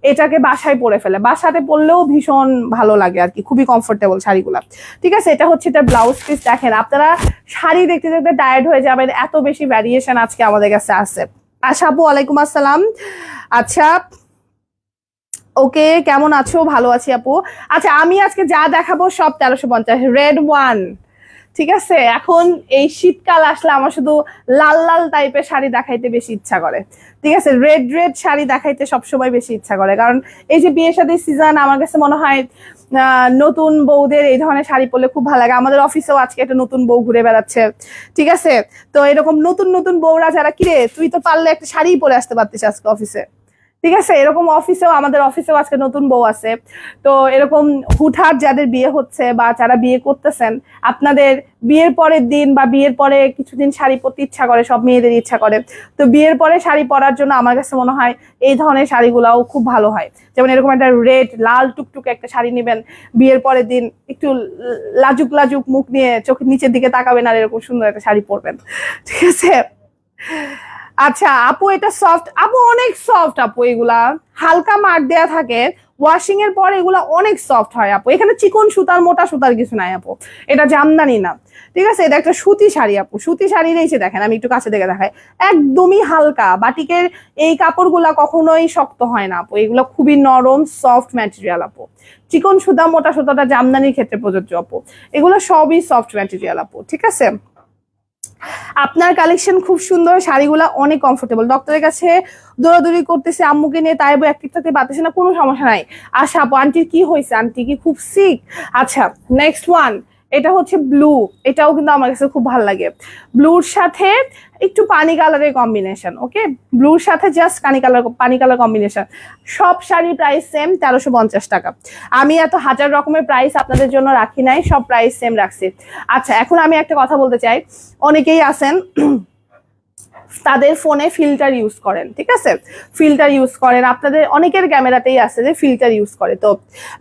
Speaker 1: এটাকে বাসায় পরে ফেলে, বাসাতে পরলেও ভীষণ ভালো লাগে আর কি, খুবই কমফোর্টেবল শাড়িগুলা। ঠিক আছে, এটা হচ্ছে এটা ব্লাউজ পিস, দেখেন আপনারা শাড়ি দেখতে দেখতে টায়ার্ড হয়ে যাবেন, এত বেশি ভ্যারিয়েশন আজকে আমাদের কাছে আছে। আশা আপু, ওয়ালাইকুম আসসালাম। আচ্ছা, ওকে, কেমন আছো? ভালো আছি আপু। আচ্ছা, আমি আজকে যা দেখাবো সব 1350, রেড ওয়ান। ঠিক আছে, এখন এই শীতকাল আসলে আমার শুধু লাল লাল টাইপের শাড়ি দেখাইতে বেশি ইচ্ছা করে। ঠিক আছে, রেড রেড শাড়ি দেখাইতে সবসময় বেশি ইচ্ছা করে, কারণ এই যে বিয়ে শাদীর সিজন, আমার কাছে মনে হয় নতুন বউদের এই ধরনের শাড়ি পরলে খুব ভালো লাগে। আমাদের অফিসেও আজকে একটা নতুন বউ ঘুরে বেড়াচ্ছে। ঠিক আছে, তো এরকম নতুন নতুন বউরা যারা, কিরে তুই তো পারলে একটা শাড়ি পরে আসতে পারতিস আজকে অফিসে। ঠিক আছে, এরকম অফিসেও, আমাদের অফিসেও আজকে নতুন বউ আছে। তো এরকম হুটহাট যাদের বিয়ে হচ্ছে বা যারা বিয়ে করতেছেন, আপনাদের বিয়ের পরের দিন বা বিয়ের পরে কিছুদিন শাড়ি পরতে ইচ্ছা করে, সব মেয়েদের ইচ্ছা করে, তো বিয়ের পরে শাড়ি পরার জন্য আমার কাছে মনে হয় এই ধরনের শাড়িগুলাও খুব ভালো হয়। যেমন এরকম একটা রেড লাল টুকটুকে একটা শাড়ি নেবেন, বিয়ের পরের দিন একটু লাজুক লাজুক মুখ নিয়ে চোখের নিচের দিকে তাকাবেন, আর এরকম সুন্দর একটা শাড়ি পরবেন। ঠিক আছে, আচ্ছা আপু, এটা সফট আপু, অনেক সফট আপু, এগুলা হালকা মার দেয়া থাকে, ওয়াশিং এর পর এগুলা অনেক সফট হয় আপু, এখানে চিকন সুতার মোটা সুতার কিছু নাই আপু, এটা জামদানি না। ঠিক আছে, এটা একটা সুতি শাড়ি আপু, সুতি শাড়ি রয়েছে, দেখেন আমি একটু কাছে থেকে দেখাই, একদমই হালকা। বাটিকের এই কাপড়গুলা কখনোই শক্ত হয় না আপু, এগুলো খুবই নরম সফট ম্যাটেরিয়াল আপু, চিকন সুতা মোটা সুতাটা জামদানির ক্ষেত্রে প্রযোজ্য আপু, এগুলো সবই সফট ম্যাটেরিয়াল আপু। ঠিক আছে, আপনার কালেকশন খুব সুন্দর, শাড়িগুলা অনেক কমফোর্টেবল। ডক্টরের কাছে দৌড়াদৌড়ি করতেছে, আম্মুকে নিয়ে তাই অ্যাক্টিভ থাকতে পারতেছে না, কোনো সমস্যা নাই। আচ্ছা আপু, আন্টির কি হয়েছে? আন্টি কি খুব সিক? আচ্ছা নেক্সট ওয়ান, এটা হচ্ছে ব্লু। এটাও কিন্তু আমার কাছে খুব ভালো লাগে। ব্লুর সাথে একটু পানি কালারের কম্বিনেশন। ওকে, ব্লুর সাথে জাস্ট পানি কালার কম্বিনেশন। সব শাড়ির প্রাইস সেম, 1350 টাকা। আমি এত হাজার রকমের প্রাইস আপনাদের জন্য রাখি নাই, সব প্রাইস সেম রাখছি। আচ্ছা এখন আমি একটা কথা বলতে চাই, অনেকেই আছেন তাদের ফোনে ফিল্টার ইউজ করেন, ঠিক আছে, ফিল্টার ইউজ করেন, আপনাদের অনেকের ক্যামেরাতেই আছে যে ফিল্টার ইউজ করে। তো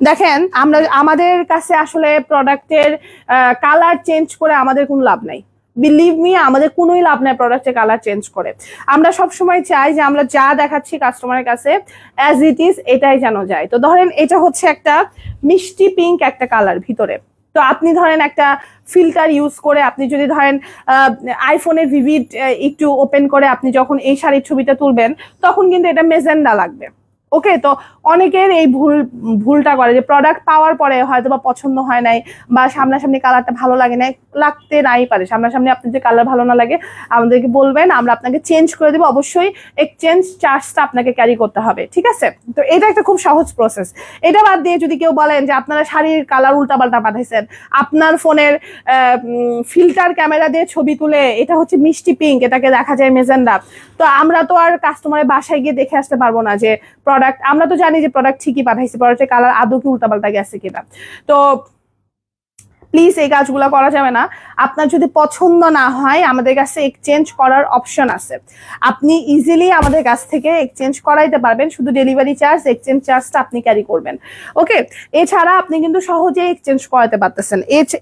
Speaker 1: দেখেন, আমাদের কাছে আসলে প্রোডাক্টের কালার চেঞ্জ করে আমাদের কোনো লাভ নাই। বিলিভ মি, আমাদের কোনোই লাভ নাই প্রোডাক্টের কালার চেঞ্জ করে। আমরা সবসময় চাই যে আমরা যা দেখাচ্ছি কাস্টমারের কাছে অ্যাজ ইট ইজ এটাই যেন যায়। তো ধরেন এটা হচ্ছে একটা মিষ্টি পিঙ্ক একটা কালার ভিতরে, তো আপনি ধরেন একটা ফিল্টার ইউজ করে আপনি যদি ধরেন আইফোনের ভিভিড একটু ওপেন করে আপনি যখন এই শাড়ির ছবিটা তুলবেন, তখন কিন্তু এটা মেজেন্ডা লাগবে। ওকে, তো অনেকের এই ভুলটা করে যে প্রোডাক্ট পাওয়ার পরে হয়তো বা পছন্দ হয় নাই বা সামনাসামনি কালারটা ভালো লাগে নাই, লাগতে নাই পারে। সামনাসামনি আপনার যে কালার ভালো না লাগে আমাদেরকে বলবেন, আমরা আপনাকে চেঞ্জ করে দেবো। অবশ্যই এক্সচেঞ্জ চার্জটা আপনাকে ক্যারি করতে হবে, ঠিক আছে। তো এটা একটা খুব সহজ প্রসেস। এটা বাদ দিয়ে যদি কেউ বলেন যে আপনারা শাড়ির কালার উল্টাপাল্টা পাঠাইছেন, আপনার ফোনের ফিল্টার ক্যামেরা দিয়ে ছবি তুলে এটা হচ্ছে মিষ্টি পিঙ্ক, এটাকে দেখা যায় মেজেন্ডা, তো আমরা তো আর কাস্টমারের বাসায় গিয়ে দেখে আসতে পারবো না যে প্রোডাক্ট, আমরা তো জানি যে প্রোডাক্ট ঠিকই পাঠাইছি, প্রোডাক্টের কালার আদৌ কি উল্টাপাল্টা গেছে কিনা। তো প্লিজ এই কাজগুলো করা যাবে না। আপনার যদি পছন্দ না হয় আমাদের কাছে এক্সচেঞ্জ করার অপশন আছে, আপনি ইজিলি আমাদের কাছ থেকে এক্সচেঞ্জ করাইতে পারবেন, শুধু ডেলিভারি চার্জ, এক্সচেঞ্জ চার্জটা আপনি ক্যারি করবেন। ওকে, এছাড়া আপনি কিন্তু সহজেই এক্সচেঞ্জ করাতে পারতেছেন।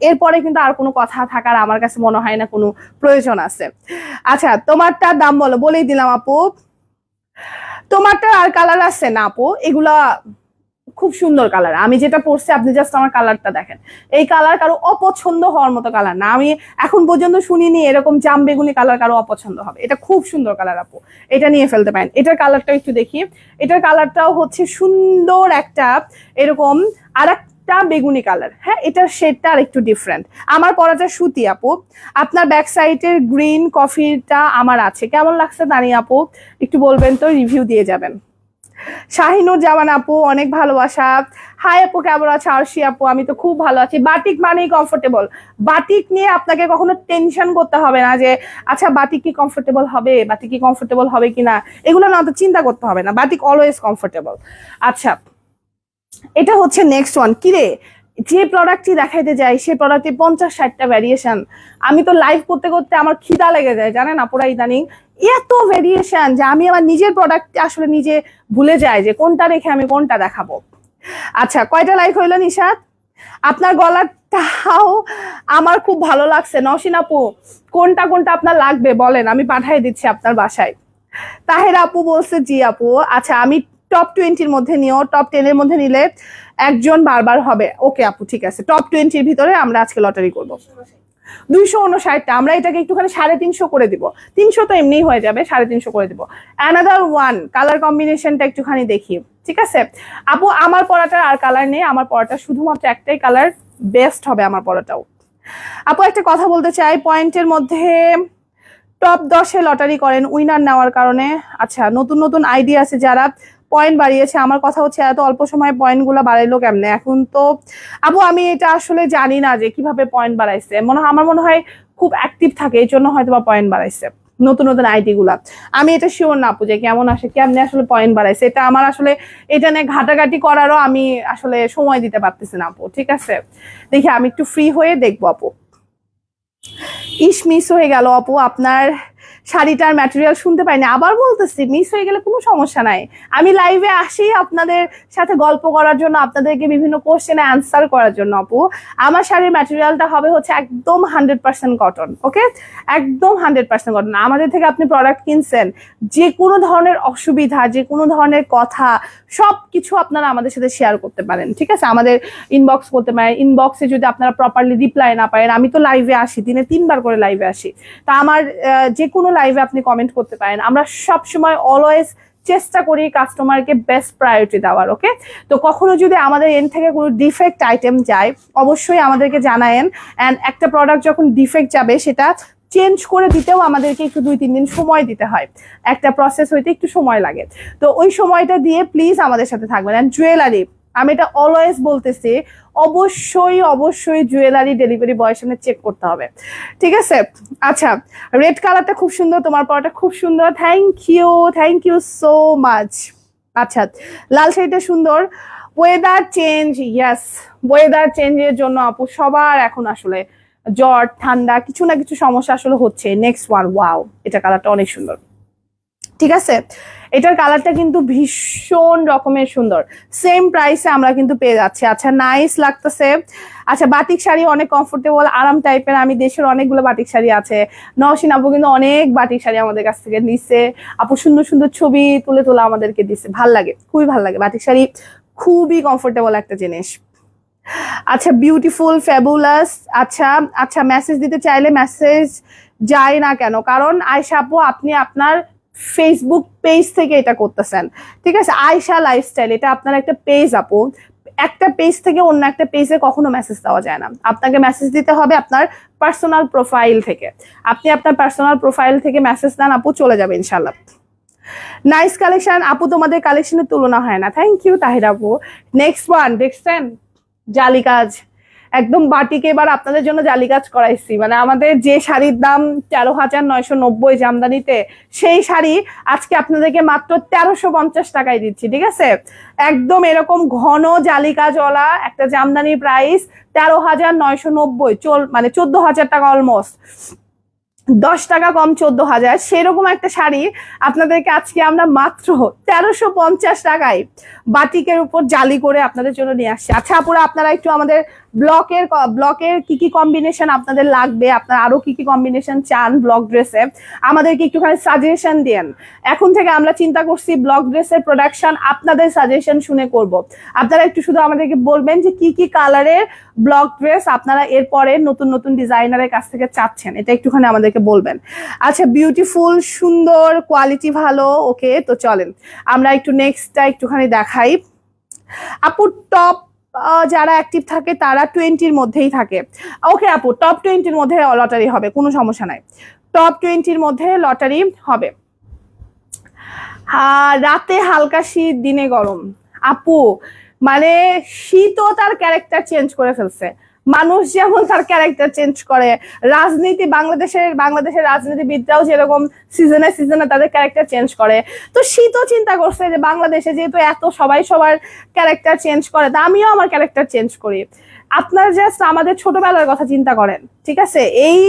Speaker 1: এরপরে কিন্তু আর কোনো কথা থাকার আমার কাছে মনে হয় না কোনো প্রয়োজন আছে। আচ্ছা তোমারটার দাম বলেই দিলাম আপু। তোমারটা আর কালার আছে না আপু? এগুলা খুব সুন্দর কালার, আমি যেটা পরছি আপনি জাস্ট আমার কালারটা দেখেন। এই কালার কারো অপছন্দ হওয়ার মতো কালার না, আমি এখন পর্যন্ত শুনিনি এরকম জাম বেগুনি কালার কারো অপছন্দ হবে। এটা খুব সুন্দর কালার আপু, এটা নিয়ে ফেলতে পারেন। এটার কালারটা একটু দেখি, এটার কালারটাও হচ্ছে সুন্দর একটা এরকম আর একটা বেগুনি কালার। হ্যাঁ, এটার শেডটা আর একটু ডিফারেন্ট। আমার পরাটা সুতি আপু, আপনার ব্যাক সাইডের গ্রিন কফিটা আমার আছে, কেমন লাগছে জানি আপু, একটু বলবেন তো, রিভিউ দিয়ে যাবেন। শাহিনুর জামান আপু অনেক ভালোবাসা। হাই আপু, কেমন আছে? আরশি আপু, আমি তো খুব ভালো আছি। বাটিক মানেই কমফোর্টেবল, বাটিক নিয়ে আপনাকে কখনো টেনশন করতে হবে না যে আচ্ছা বাটিক কি কমফোর্টেবল হবে, বাটিক কি কমফোর্টেবল হবে কিনা, এগুলো না তো চিন্তা করতে হবে না, বাটিক অলওয়েজ কমফোর্টেবল। আচ্ছা এটা হচ্ছে নেক্সট ওয়ান। কিরে, যে প্রোডাক্টটি দেখাইতে যাই সে প্রোডাক্টে 50-60টা ভ্যারিয়েশন। আমি তো লাইভ করতে করতে আমার খিদা লেগে যায় জানেন আপুরা, ইদানিং এত ভ্যারিয়েশন যে আমি আমার নিজের প্রোডাক্ট আসলে নিজে ভুলে যাই যে কোনটা রেখে আমি কোনটা দেখাবো। আচ্ছা কয়টা লাইক হইলো নিশাত? আপনার গলাটাও আমার খুব ভালো লাগছে। নওশিন আপু, কোনটা কোনটা আপনার লাগবে বলেন, আমি পাঠিয়ে দিচ্ছি আপনার বাসায়। তাহের আপু বলছে জি আপু। আচ্ছা আমি টপ 20-র মধ্যে নিও, টপ 10-এর মধ্যে নিলে একজন বারবার হবে। ওকে আপু ঠিক আছে, টপ 20-র ভিতরে আমরা আজকে লটারি করবো। 259টা, আমরা এটাকে একটুখানি 350 করে দিব। 300 তো এমনি হয়ে যাবে, 350 করে দিব। অ্যানাদার ওয়ান, কালার কম্বিনেশনটা একটুখানি দেখি, ঠিক আছে আপু। আমার পরাটার আর কালার নেই, আমার পরাটা শুধুমাত্র একটাই কালার, বেস্ট হবে আমার পরাটাও। আপু একটা কথা বলতে চাই, পয়েন্টের মধ্যে টপ 10-এ লটারি করেন উইনার নেওয়ার কারণে। আচ্ছা নতুন নতুন আইডিয়া আছে যারা পয়েন্ট বাড়িয়েছে, আমার কথা হচ্ছে এত অল্প সময় পয়েন্ট গুলা বাড়াইলো কেমনে? এখন তো আপু আমি এটা আসলে জানি না যে কিভাবে পয়েন্ট বাড়াইছে, আমার মনে হয় খুব অ্যাক্টিভ থাকে এই জন্য হয়তো বা পয়েন্ট বাড়াইছে নতুন নতুন আইডি গুলা। আমি এটা শিওর না আপু যে কেমন আসে, কেমনে আসলে পয়েন্ট বাড়াইছে, এটা আমার আসলে এটা নিয়ে ঘাটাঘাটি করারও আমি আসলে সময় দিতে পারতেছি না আপু, ঠিক আছে। দেখি আমি একটু ফ্রি হয়ে দেখবো আপু। ইস মিস হয়ে গেল আপু, আপনার শাড়িটার ম্যাটেরিয়াল শুনতে পাইনি, আবার বলতেছি মিস হয়ে গেলে কোনো সমস্যা নাই। আমি লাইভে আসি আপনাদের সাথে গল্প করার জন্য, আপনাদেরকে বিভিন্ন কোশ্চেনে অ্যান্সার করার জন্য আপু। আমার শাড়ির ম্যাটেরিয়ালটা হবে হচ্ছে একদম 100% কটন। ওকে, একদম 100% কটন। আমাদের থেকে আপনি প্রোডাক্ট কিনছেন, যে কোনো ধরনের অসুবিধা, যে কোনো ধরনের কথা সবকিছু আপনারা আমাদের সাথে শেয়ার করতে পারেন, ঠিক আছে। আমাদের ইনবক্স করতে পারেন, ইনবক্সে যদি আপনারা প্রপারলি রিপ্লাই না পারেন, আমি তো লাইভে আসি, দিনে 3বার করে লাইভে আসি, তা আমার যে কোনো লাইভে আপনি কমেন্ট করতে পারেন। আমরা সবসময় অলওয়েজ চেষ্টা করি কাস্টমারকে বেস্ট প্রায়োরিটি দেওয়ার। ওকে, তো কখনো যদি আমাদের এন্ড থেকে কোনো ডিফেক্ট আইটেম যায় অবশ্যই আমাদেরকে জানায়েন, অ্যান্ড একটা প্রোডাক্ট যখন ডিফেক্ট যাবে সেটা চেঞ্জ করে দিতেও আমাদেরকে একটু 2-3 দিন সময় দিতে হয়, একটা প্রসেস হইতে একটু সময় লাগে। তো ওই সময়টা দিয়ে প্লিজ আমাদের সাথে থাকবেন। অ্যান্ড জুয়েলারি, আমি এটা অলওয়েজ বলতেছি, অবশ্যই অবশ্যই জুয়েলারি ডেলিভারি বয়ের সামনে চেক করতে হবে, ঠিক আছে? আচ্ছা, রেড কালারটা খুব সুন্দর, তোমার পরাটা খুব সুন্দর, থ্যাংক ইউ সো মাচ। আচ্ছা, লাল শাড়িটা সুন্দর। ওয়েদার চেঞ্জ, ইয়েস, ওয়েদার চেঞ্জের জন্য আপু সবার এখন আসলে জ্বর ঠান্ডা কিছু না কিছু সমস্যা আসলে হচ্ছে। নেক্সট ওয়ান, ওয়াও, এটা কালারটা অনেক সুন্দর, ঠিক আছে? এটার কালারটা কিন্তু ভীষণ রকমের সুন্দর, সেম প্রাইসে আমরা কিন্তু পেয়ে যাচ্ছি। আচ্ছা, নাইস লাগতেছে। আচ্ছা, বাটিক শাড়ি অনেক কমফোর্টেবল আরাম টাইপের, আমি দেশের অনেকগুলো বাটিক শাড়ি আছে, নওশিন আপু কিন্তু অনেক বাটিক শাড়ি আমাদের কাছ থেকে নিচ্ছে, আপু সুন্দর সুন্দর ছবি তুলে তুলে আমাদেরকে দিচ্ছে, ভাল লাগে, খুবই ভাল লাগে। বাটিক শাড়ি খুবই কমফোর্টেবল একটা জিনিস। আচ্ছা, বিউটিফুল, ফ্যাবুলাস। আচ্ছা আচ্ছা, মেসেজ দিতে চাইলে মেসেজ যায় না কেন? কারণ আয়শা আপু, আপনি আপনার ফেসবুক পেজ থেকে এটা করতেছেন, ঠিক আছে? আয়শা লাইফস্টাইল, এটা আপনার একটা পেজ আপু, একটা পেজ থেকে অন্য একটা পেজে কখনো মেসেজ দেওয়া যায় না। আপনাকে মেসেজ দিতে হবে আপনার পার্সোনাল প্রোফাইল থেকে। আপনি আপনার পার্সোনাল প্রোফাইল থেকে মেসেজ দেন আপু, চলে যাবে ইনশাল্লাহ। নাইস কালেকশন আপু, তোমাদের কালেকশনের তুলনা হয় না। থ্যাংক ইউ তাহির আপু। নেক্সট ওয়ান, দেখছেন জালি কাজ, একদম বাটিকে এবার আপনাদের জন্য জালি কাজ করাইছি। মানে আমাদের যে শাড়ির দাম 13,990 জামদানিতে, সেই শাড়ি আজকে আপনাদেরকে মাত্র 1350 টাকায় দিচ্ছি, ঠিক আছে? একদম এরকম ঘন জালি কাজওয়ালা একটা জামদানি প্রাইস 13,990, মানে 14,000 টাকা, অলমোস্ট 10 টাকা কম, 14,000, সেরকম একটা শাড়ি আপনাদেরকে আজকে আমরা মাত্র 1350 টাকায় বাটিকের উপর জালি করে আপনাদের জন্য নিয়ে আসছি। আচ্ছা আপুরা, আপনারা একটু আমাদের ব্লকের কি কি কম্বিনেশন আপনাদের লাগবে, আপনারা আরো কি কি কম্বিনেশন চান ব্লক ড্রেসে, আমাদেরকে একটুখানি সাজেশন দেন। এখন থেকে আমরা চিন্তা করছি ব্লক ড্রেসের প্রোডাকশন আপনাদের সাজেশন শুনে করব। আপনারা একটু শুধু আমাদেরকে বলবেন যে কি কি কালারের ব্লক ড্রেস আপনারা এরপরে নতুন নতুন ডিজাইনারের কাছ থেকে চাচ্ছেন, এটা একটুখানি আমাদেরকে বলবেন। আচ্ছা, বিউটিফুল, সুন্দর, কোয়ালিটি ভালো, ওকে। তো চলেন আমরা একটু নেক্সটটা একটুখানি দেখাই। আপু, টপ যারা অ্যাক্টিভ থাকে তারা 20-র মধ্যেই থাকে। ওকে আপু, টপ 20-র মধ্যে লটারি হবে, কোনো সমস্যা নাই, টপ 20-র মধ্যে লটারি হবে। রাতে হালকা শীত, দিনে গরম। আপু, মানে শীতও তার ক্যারেক্টার চেঞ্জ করে ফেলছে, মানুষ যেমন তার ক্যারেক্টার চেঞ্জ করে, রাজনীতি, বাংলাদেশের রাজনীতিবিদরাও যেরকম সিজনে সিজনে তাদের ক্যারেক্টার চেঞ্জ করে, তো শীতও চিন্তা করছে যে বাংলাদেশে যেহেতু এত সবাই সবার ক্যারেক্টার চেঞ্জ করে, তা আমিও আমার ক্যারেক্টার চেঞ্জ করি। আপনার জাস্ট আমাদের ছোটবেলার কথা চিন্তা করেন, ঠিক আছে? এই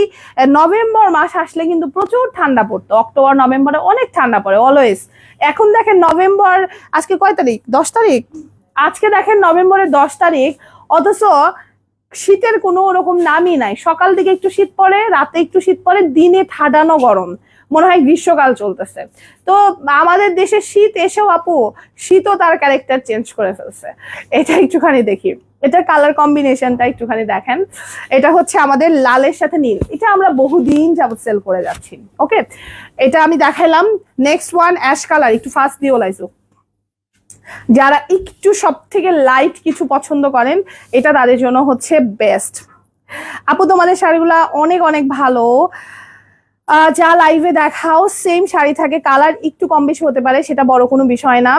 Speaker 1: নভেম্বর মাস আসলে কিন্তু প্রচুর ঠান্ডা পড়তো, অক্টোবর নভেম্বরে অনেক ঠান্ডা পড়ে অলওয়েজ। এখন দেখেন নভেম্বর, আজকে কয় তারিখ? 10 তারিখ। আজকে দেখেন নভেম্বরের 10 তারিখ, অথচ শীতের কোনো রকম নামই নাই। সকাল দিকে একটু শীত পড়ে, রাতে একটু শীত পড়ে, দিনে ঠাডানো গরম, মনে হয় গ্রীষ্মকাল চলতেছে। তো আমাদের দেশে শীত এসেও আপু শীতও তার ক্যারেক্টার চেঞ্জ করে ফেলছে। এটা একটুখানি দেখি, এটা কালার কম্বিনেশনটা একটুখানি দেখেন। এটা হচ্ছে আমাদের লালের সাথে নীল, এটা আমরা বহুদিন যাবত সেল করে যাচ্ছি, ওকে। এটা আমি দেখাইলাম। নেক্সট ওয়ান, অ্যাশ কালার, একটু ফাস্ট দিয়ে লাইছো। যারা একটু সব থেকে লাইট কিছু পছন্দ করেন, এটা তাদের জন্য হচ্ছে বেস্ট। আপু, তোমাদের শাড়িগুলা অনেক অনেক ভালো, যা লাইভে দেখাও সেম শাড়ি থাকে, কালার একটু কম বেশি হতে পারে, সেটা বড় কোনো বিষয় না।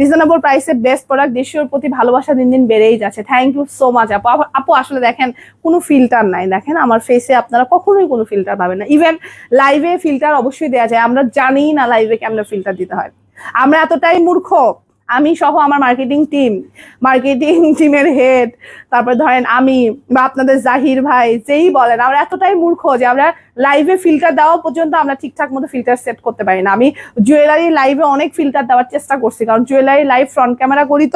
Speaker 1: রিজনেবল প্রাইসে বেস্ট প্রোডাক্ট, দেশের প্রতি ভালোবাসা দিন দিন বেড়েই যাচ্ছে। থ্যাংক ইউ সো মাচ আপু। আপু আসলে দেখেন কোনো ফিল্টার নাই, দেখেন আমার ফেসে আপনারা কখনোই কোনো ফিল্টার পাবেন না। ইভেন লাইভে ফিল্টার অবশ্যই দেওয়া যায়, আমরা জানি না লাইভে কেমন ফিল্টার দিতে হয়, আমরা এতটাই মূর্খ, আমি সহ আমার মার্কেটিং টিমের হেড, তারপর ধরেন আমি বা আপনাদের জাহির ভাই, যেই বলেন, আমরা এতটাই মূর্খ যে আমরা লাইভে ফিল্টার দেওয়া পর্যন্ত আমরা ঠিকঠাক মতো ফিল্টার সেট করতে পারি না। আমি জুয়েলারি লাইভে অনেক ফিল্টার দেওয়ার চেষ্টা করছি, কারণ জুয়েলারি লাইভ ফ্রন্ট ক্যামেরা করি,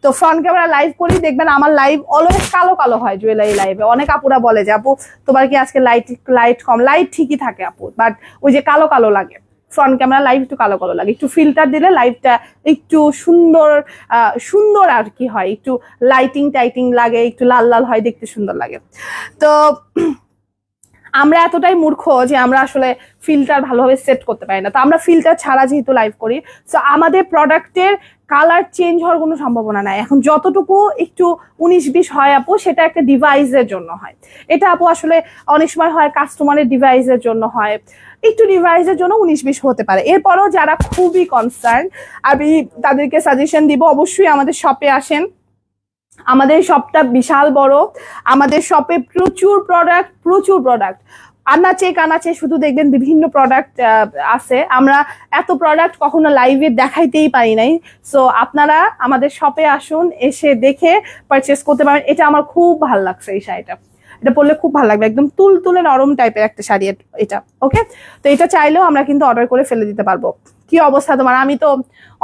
Speaker 1: তো ফ্রন্ট ক্যামেরা লাইভ করি, দেখবেন আমার লাইভ অলওয়েজ কালো কালো হয় জুয়েলারি লাইভে। অনেক আপুরা বলে যে আপু তোমার কি আজকে লাইট কম, লাইট ঠিকই থাকে আপু, বাট ওই যে কালো কালো লাগে, ফ্রন্ট ক্যামেরা লাইভ একটু কালো কালো লাগে, একটু ফিল্টার দিলে লাইভটা একটু সুন্দর আর কি হয়, একটু লাইটিং টাইটিং লাগে, একটু লাল লাল হয়, দেখতে সুন্দর লাগে। তো আমরা এতটাই মূর্খ যে আমরা আসলে ফিল্টার ভালোভাবে সেট করতে পারি না। তো আমরা ফিল্টার ছাড়া যেহেতু লাইভ করি, সো আমাদের প্রোডাক্টের কালার চেঞ্জ হওয়ার কোনো সম্ভাবনা নাই। এখন যতটুকু একটু 19-20 হয় আপু, সেটা একটা ডিভাইসের জন্য হয়। এটা আপু আসলে অনেক সময় হয় কাস্টমারের ডিভাইসের জন্য হয়, একটু ডিভাইসের জন্য 19-20 হতে পারে। এরপরও যারা খুবই কনসার্ন, আমি তাদেরকে সাজেশন দিব অবশ্যই আমাদের শপে আসেন। আমাদের শপটা বিশাল বড়, আমাদের শপে প্রচুর প্রোডাক্ট আনাচে শুধু দেখবেন বিভিন্ন প্রোডাক্ট আছে। আমরা এত প্রোডাক্ট কখনো লাইভে দেখাইতেই পারি নাই। সো আপনারা আমাদের শপে আসুন, এসে দেখে পারচেস করতে পারেন। এটা আমার খুব ভালো লাগছে, এই শাড়িটা, এটা পরলে খুব ভালো লাগবে, একদম তুলতুলে নরম টাইপের একটা শাড়ি এটা। ওকে, তো এটা চাইলেও আমরা কিন্তু অর্ডার করে ফেলে দিতে পারবো। কি অবস্থা তোমার? আমি তো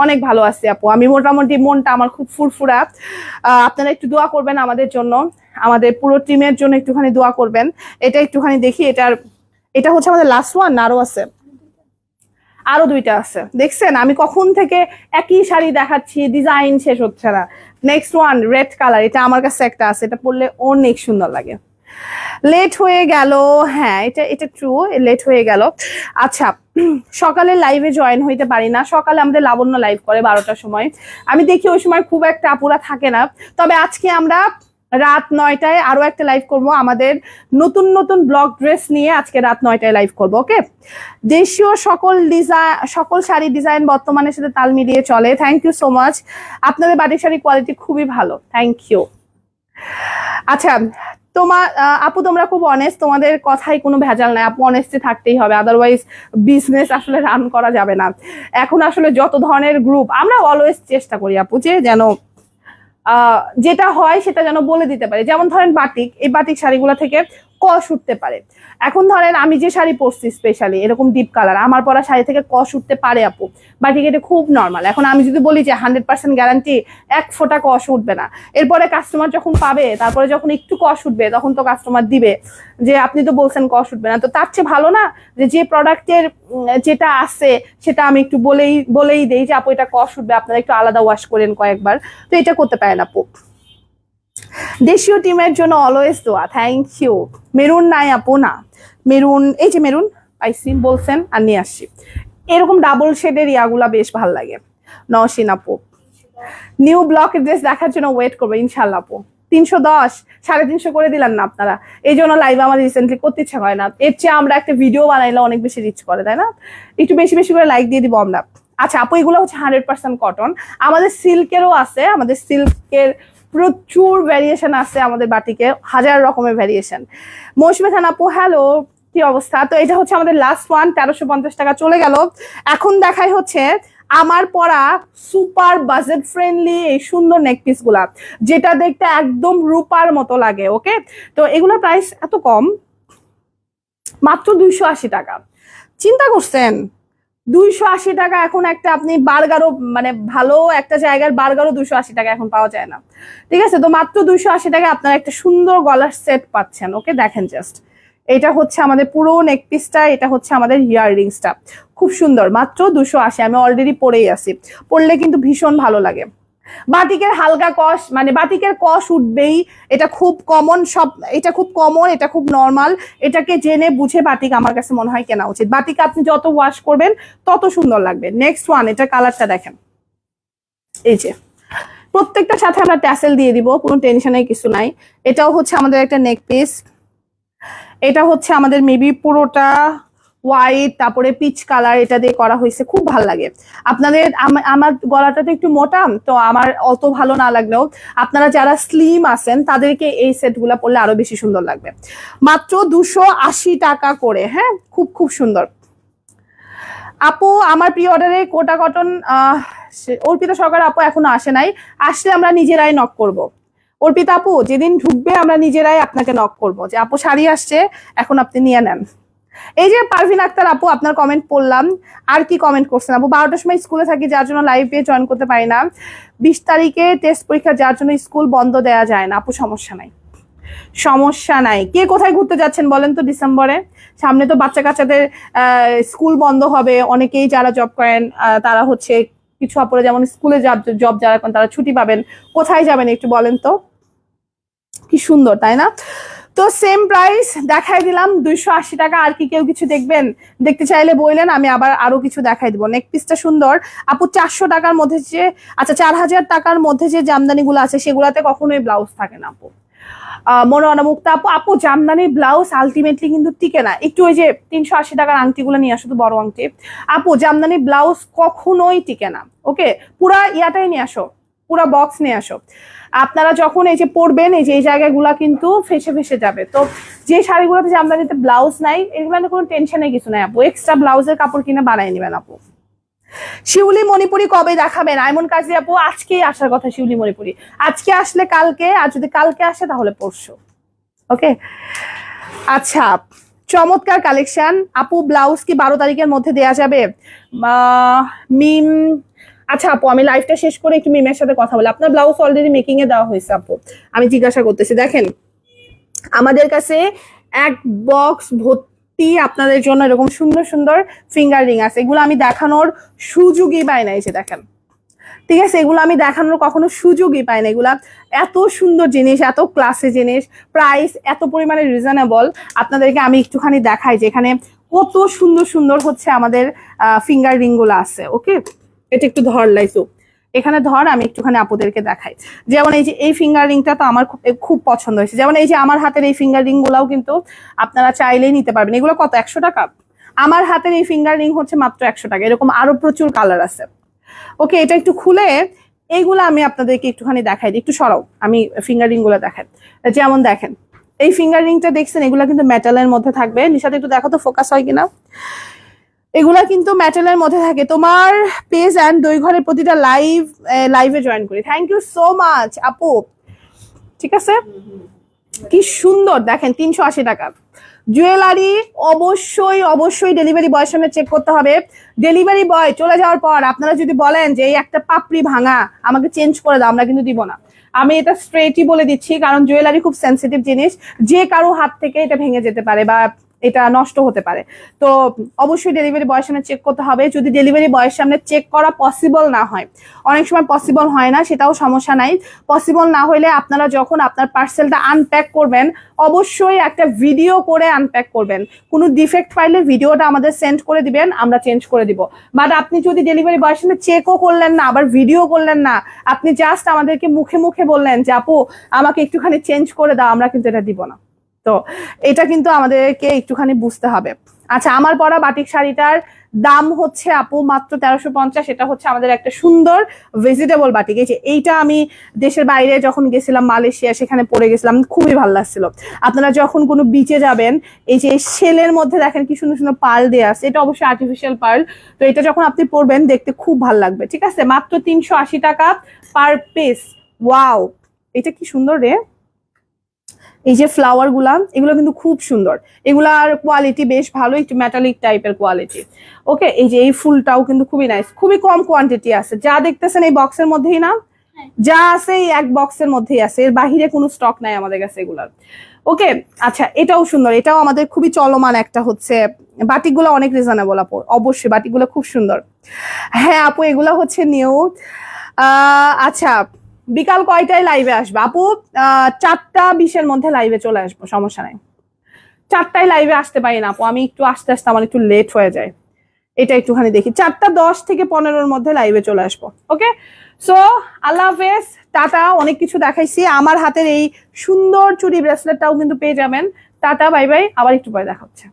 Speaker 1: অনেক ভালো আছি আপু, আমি মোটামুটি মনটা আমার খুব ফুরফুরা। আপনারা একটু দোয়া করবেন আমাদের জন্য, আমাদের পুরো টিমের জন্য একটুখানি দোয়া করবেন। এটা একটুখানি দেখি, এটা হচ্ছে আমাদের লাস্ট ওয়ান, আরো আছে, আরো 2টা আছে। দেখছেন আমি কখন থেকে একই শাড়ি দেখাচ্ছি, ডিজাইন শেষ হচ্ছে না। নেক্সট ওয়ান রেড কালার, এটা আমার কাছে একটা আছে, এটা পরলে অনেক সুন্দর লাগে। লেট হয়ে গেল, হ্যাঁ এটা ট্রু, লেট হয়ে গেল। আচ্ছা, সকালে লাইভে জয়েন হইতে পারি না। সকালে আমাদের লাবণ্য লাইভ করে 12টার সময়, আমি দেখি ওই সময় খুব একটা আপুরা থাকে না। তবে আজকে আমরা রাত 9টায় আরো একটা লাইভ করব আমাদের নতুন ব্লক ড্রেস নিয়ে। আজকে রাত 9টায় লাইভ করব। ওকে, দেশীয় সকল শাড়ি ডিজাইন বর্তমানের সাথে তাল মিলিয়ে চলে। থ্যাংক ইউ সো মাচ, আপনাদের বাটিক শাড়ি কোয়ালিটি খুবই ভালো, থ্যাংক ইউ। আচ্ছা আপু তোমরা খুব অনেস্ট, তোমাদের কথাই কোনো ভেজাল নাই আপু, অনেস্টি থাকতেই হবে, আদারওয়াইজ বিজনেস আসলে রান করা যাবে না। এখন আসলে যত ধরনের গ্রুপ, আমরা অলওয়েজ চেষ্টা করি আপু যে যেন যেটা হয় সেটা যেন বলে দিতে পারে। যেমন ধরেন বাটিক, এই বাটিক শাড়িগুলো থেকে কষ উঠতে পারে। এখন ধরেন আমি যে শাড়ি পরছি স্পেশালি এরকম ডিপ কালার, আমার পরা শাড়ি থেকে কষ উঠতে পারে আপু, বাটিক এটা খুব নর্মাল। এখন আমি যদি বলি যে 100% গ্যারান্টি, 1 ফোঁটা কষ উঠবে না। এরপরে কাস্টমার যখন পাবে, তারপরে যখন একটু কষ উঠবে, তখন তো কাস্টমার দিবে যে আপনি তো বলছেন কষ উঠবে না। তো তার চেয়ে ভালো না যে প্রোডাক্টের যেটা আছে সেটা আমি একটু বলেই দেই যে আপু এটা কষ উঠবে, আপনারা একটু আলাদা ওয়াশ করেন কয়েকবার। তো এটা করতে পারেন আপু। দেশীয় টিমের জন্য অলওয়েজ দোয়া, থ্যাংক ইউ। মেরুন নাই আপু, না মেরুন, এই যে মেরুন পাইছি বলছেন আর নিয়ে আসছি। এরকম ডাবল শেডের ইয়াগুলা বেশ ভালো লাগে। নওশিন আপু, নিউ ব্লক ড্রেস দেখার জন্য ওয়েট করবো ইনশাল্লাহ আপু। 310, 350 করে দিলেন না আপনারা, এই জন্য লাইভ আমার রিসেন্টলি করতে ইচ্ছা হয় না। এর চেয়ে আমরা একটা ভিডিও বানাইলে অনেক বেশি রিচ করে, তাই না? একটু বেশি করে লাইক দিয়ে দিব আমরা। আচ্ছা আপু, এগুলো হচ্ছে 100% কটন। আমাদের সিল্কেরও আছে, আমাদের সিল্কের প্রচুর ভ্যারিয়েশন আছে আমাদের বাটিকে, 1000 রকমের ভ্যারিয়েশন। মৌসুমী খান আপু, হ্যালো, কি অবস্থা? তো এটা হচ্ছে আমাদের লাস্ট ওয়ান, 1350 টাকা চলে গেল। এখন দেখাই হচ্ছে আমার পরা সুপার বাজেট ফ্রেন্ডলি এই সুন্দর নেকপিস গুলা, যেটা দেখতে একদম রূপার মতো লাগে। ওকে, তো এগুলোর প্রাইস এত কম, মাত্র 280 টাকা। চিন্তা করছেন 280 টাকা? এখন একটা আপনি বার্গারও, মানে ভালো একটা জায়গার বার্গারও 280 টাকা এখন পাওয়া যায় না। ঠিক আছে, তো মাত্র 280 টাকা আপনারা একটা সুন্দর গলার সেট পাচ্ছেন। ওকে, দেখেন জাস্ট, এটা হচ্ছে আমাদের পুরো নেকপিসটা, এটা হচ্ছে আমাদের ইয়াররিংসটা, খুব সুন্দর, মাত্র 280। আমি অলরেডি পরেই আছি, পরলে কিন্তু ভীষণ ভালো লাগে। বাটিকের হালকা কষ, মানে বাটিকের কষ উঠবেই, এটা খুব কমন, এটা খুব কমন, এটা খুব নর্মাল। এটাকে জেনে বুঝে বাটিক আমার কাছে মনে হয় কেনা উচিত। বাটিক আপনি যত ওয়াশ করবেন তত সুন্দর লাগবে। নেক্সট ওয়ান, এটা কালারটা দেখেন, এই যে প্রত্যেকটার সাথে আমরা ট্যাসেল দিয়ে দিব, কোনো টেনশনের কিছু নাই। এটাও হচ্ছে আমাদের একটা নেক পিস, এটা হচ্ছে আমাদের মেবি পুরোটা হোয়াইট, তারপরে পিচ কালার, এটা দিয়ে করা হয়েছে, খুব ভালো লাগে। আপনাদের, আমার গলাটা তো একটু মোটা, তো আমার অত ভালো না লাগলেও আপনারা যারা স্লিম আছেন তাদেরকে এই সেটগুলা পরলে আরো বেশি সুন্দর লাগবে। মাত্র 280 টাকা করে, হ্যাঁ, খুব সুন্দর। আপু আমার প্রি অর্ডারে কোটা কটন অর্পিতা সরকার আপু এখনো আসে নাই, আসলে আমরা নিজেরাই নক করব। অর্পিতা আপু যেদিন ঢুকবে আমরা নিজেরাই আপনাকে নক করব যে আপু শাড়ি আসছে, এখন আপনি নিয়ে নেন। এই যে পারভিন আক্তার আপু, আপনার কমেন্ট পড়লাম। আর কি কমেন্ট করছেন আপু? 12টার সময় স্কুলে থাকি, যার জন্য লাইভে জয়েন করতে পারি না। 20 তারিখে টেস্ট পরীক্ষা, যার জন্য স্কুল বন্ধ দেয়া যায় না। আপু সমস্যা নাই। কে কোথায় ঘুরতে যাচ্ছেন বলেন তো ডিসেম্বরে? সামনে তো বাচ্চা কাচ্চাদের স্কুল বন্ধ হবে, অনেকেই যারা জব করেন তারা হচ্ছে, কিছু আপুরা যেমন স্কুলে জব যারা করেন তারা ছুটি পাবেন। কোথায় যাবেন একটু বলেন তো? কি সুন্দর, তাই না? তো সেম প্রাইস দেখাই দিলাম 280 টাকা। আর কি কেউ কিছু দেখবেন, দেখতে চাইলে বললেন, আমি আবার আরো কিছু দেখাই দিব। নেক পিসটা সুন্দর আপু। 400 টাকার মধ্যে যে, আচ্ছা 4000 টাকার মধ্যে যে জামদানিগুলো আছে সেগুলাতে কখনোই ব্লাউজ থাকে না আপু। মনে অনামুক্ত আপু, আপু জামদানির ব্লাউজ আলটিমেটলি কিন্তু টিকে না। একটু ওই যে 380 টাকার আংটিগুলো নিয়ে আসো তো, বড় আংটি। আপু জামদানির ব্লাউজ কখনোই টিকে না। ওকে, পুরা ইয়াটাই নিয়ে আসো, পুরা বক্স নিয়ে আসো। আপনারা যখন এই যে পরবেন, এই যে এই জায়গাগুলা কিন্তু ফেসে ফেসে যাবে। তো যে শাড়িগুলোতে জামদানিতে ব্লাউজ নাই, এগুলো কোনো টেনশনের কিছু নাই আপু, এক্সট্রা ব্লাউজের কাপড় কিনে বানাই নেবেন আপু। শিউলি মণিপুরি কবে দেখাবেন? আইমন কাজী আপু আজকেই আসার কথা শিউলি মণিপুরি। আজকে আসলে কালকে, আর যদি কালকে আসে তাহলে পরশু। ওকে, আচ্ছা চমৎকার কালেকশন আপু। ব্লাউজ কি 12 তারিখের মধ্যে দেয়া যাবে? মিম, আচ্ছা আপু আমি লাইভটা শেষ করে একটু মিমের সাথে কথা বলি। আপনার ব্লাউজ অলরেডি মেকিং এ দেওয়া হয়েছে আপু, আমি জিজ্ঞাসা করতেছি। দেখেন আমাদের কাছে এক বক্স ভর্তি আপনাদের জন্য এরকম সুন্দর সুন্দর ফিঙ্গার রিং আছে। এগুলো আমি দেখানোর সুযোগই পাই না, এই যে দেখেন, ঠিক আছে, এগুলো আমি দেখানোর কখনো সুযোগই পাই না। এগুলা এত সুন্দর জিনিস, এত ক্লাসে জিনিস, প্রাইস এত পরিমাণে রিজনেবল। আপনাদেরকে আমি একটুখানি দেখাই যে এখানে কত সুন্দর সুন্দর হচ্ছে আমাদের ফিঙ্গার রিং গুলো আছে। ওকে, এটা একটু ধর লাইছো, এখানে ধর, আমি একটুখানি আপুদেরকে দেখাই। যেমন এই যে এই ফিঙ্গার রিংটা তো আমার খুব পছন্দ হয়েছে। যেমন এই যে আমার হাতের এই ফিঙ্গার রিং গুলাও কিন্তু আপনারা চাইলেই নিতে পারবেন। এগুলো কত? 100 টাকা। আমার হাতের এই ফিঙ্গার রিং হচ্ছে মাত্র 100 টাকা। এরকম আরো প্রচুর কালার আছে। ওকে, এটা একটু খুলে এইগুলো আমি আপনাদেরকে একটুখানি দেখাই দিই। একটু সরাও, আমি ফিঙ্গার রিং গুলো দেখাই। যেমন দেখেন এই ফিঙ্গার রিংটা দেখছেন, এগুলা কিন্তু মেটালের মধ্যে থাকবে। নিশাতে একটু দেখো তো ফোকাস হয় কিনা। এগুলা কিন্তু মেটালের মধ্যে থাকে। তোমার পেজ অ্যান্ড 2 ঘরের প্রতিটা লাইভে জয়েন করি। থ্যাংক ইউ সো মাচ আপু। ঠিক আছে, কি সুন্দর দেখেন, 380 টাকা। জুয়েলারি অবশ্যই অবশ্যই ডেলিভারি বয়ের সামনে চেক করতে হবে। ডেলিভারি বয় চলে যাওয়ার পর আপনারা যদি বলেন যে এই একটা পাপড়ি ভাঙা, আমাকে চেঞ্জ করে দাও, আমরা কিন্তু দিব না। আমি এটা স্ট্রেটই বলে দিচ্ছি, কারণ জুয়েলারি খুব সেন্সিটিভ জিনিস, যে কারো হাত থেকে এটা ভেঙে যেতে পারে বা এটা নষ্ট হতে পারে। তো অবশ্যই ডেলিভারি বয়ের সামনে চেক করতে হবে। যদি ডেলিভারি বয়ের সামনে চেক করা পসিবল না হয়, অনেক সময় পসিবল হয় না, সেটাও সমস্যা নাই। পসিবল না হলে আপনারা যখন আপনার পার্সেলটা আনপ্যাক করবেন, অবশ্যই একটা ভিডিও করে আনপ্যাক করবেন। কোনো ডিফেক্ট পাইলে ভিডিওটা আমাদের সেন্ড করে দিবেন, আমরা চেঞ্জ করে দিব। বাট আপনি যদি ডেলিভারি বয়ের সামনে চেকও করলেন না, আবার ভিডিও করলেন না, আপনি জাস্ট আমাদেরকে মুখে মুখে বললেন যে আপু আমাকে একটুখানি চেঞ্জ করে দাও, আমরা কিন্তু এটা দিব না। তো এটা কিন্তু আমাদেরকে একটুখানি বুঝতে হবে। আচ্ছা, আমার পরা বাটিক শাড়িটার দাম হচ্ছে আপু মাত্র 1350। এটা হচ্ছে আমাদের একটা সুন্দর ভেজিটেবল বাটিক। এই যে এইটা আমি দেশের বাইরে যখন গেছিলাম, মালয়েশিয়া, সেখানে পরে গেছিলাম, খুবই ভালো লাগছিল। আপনারা যখন কোনো বিচে যাবেন, এই যে শেলের মধ্যে দেখেন কি সুন্দর সুন্দর পার্ল দেওয়া আছে, এটা অবশ্যই আর্টিফিশিয়াল পার্ল। তো এটা যখন আপনি পরবেন দেখতে খুব ভালো লাগবে। ঠিক আছে, মাত্র 380 টাকা পার পিস। ওয়াও, এটা কি সুন্দর রে। এই যে ফ্লাওয়ার গুলা, এগুলো কিন্তু খুব সুন্দর। এগুলার কোয়ালিটি বেশ ভালো, একটু মেটালিক টাইপের কোয়ালিটি। ওকে, এই যে এই ফুলটাও কিন্তু খুবই নাইস। খুবই কম কোয়ান্টিটি আছে, যা দেখতেছেন এই বক্সের মধ্যেই না, যা আছে এই এক বক্সের মধ্যেই আছে, এর বাহিরে কোনো স্টক নাই আমাদের কাছে এগুলার। ওকে, আচ্ছা এটাও সুন্দর, এটাও আমাদের খুবই চলমান একটা হচ্ছে। বাটিকগুলো অনেক রিজনেবল আপু, অবশ্যই বাটিকগুলো খুব সুন্দর। হ্যাঁ আপু, এগুলো হচ্ছে নিউ। আচ্ছা, বিকাল কয়টায় লাইভে আসবে আপু? 4:20-এর মধ্যে লাইভে চলে আসবো, সমস্যা নাই। 4টায় লাইভে আসতে পারি না আপু, আমি একটু আস্তে আস্তে আমার একটু লেট হয়ে যায়। এটা একটুখানি দেখি, 4:10 থেকে 15-এর মধ্যে লাইভে চলে আসবো। ওকে, সো আল্লাহ হাফেজ, টাটা। অনেক কিছু দেখাইছি, আমার হাতের এই সুন্দর চুড়ি ব্রেসলেটটাও কিন্তু পেয়ে যাবেন। টাটা, বাই বাই, আবার একটু পরে দেখা হচ্ছে।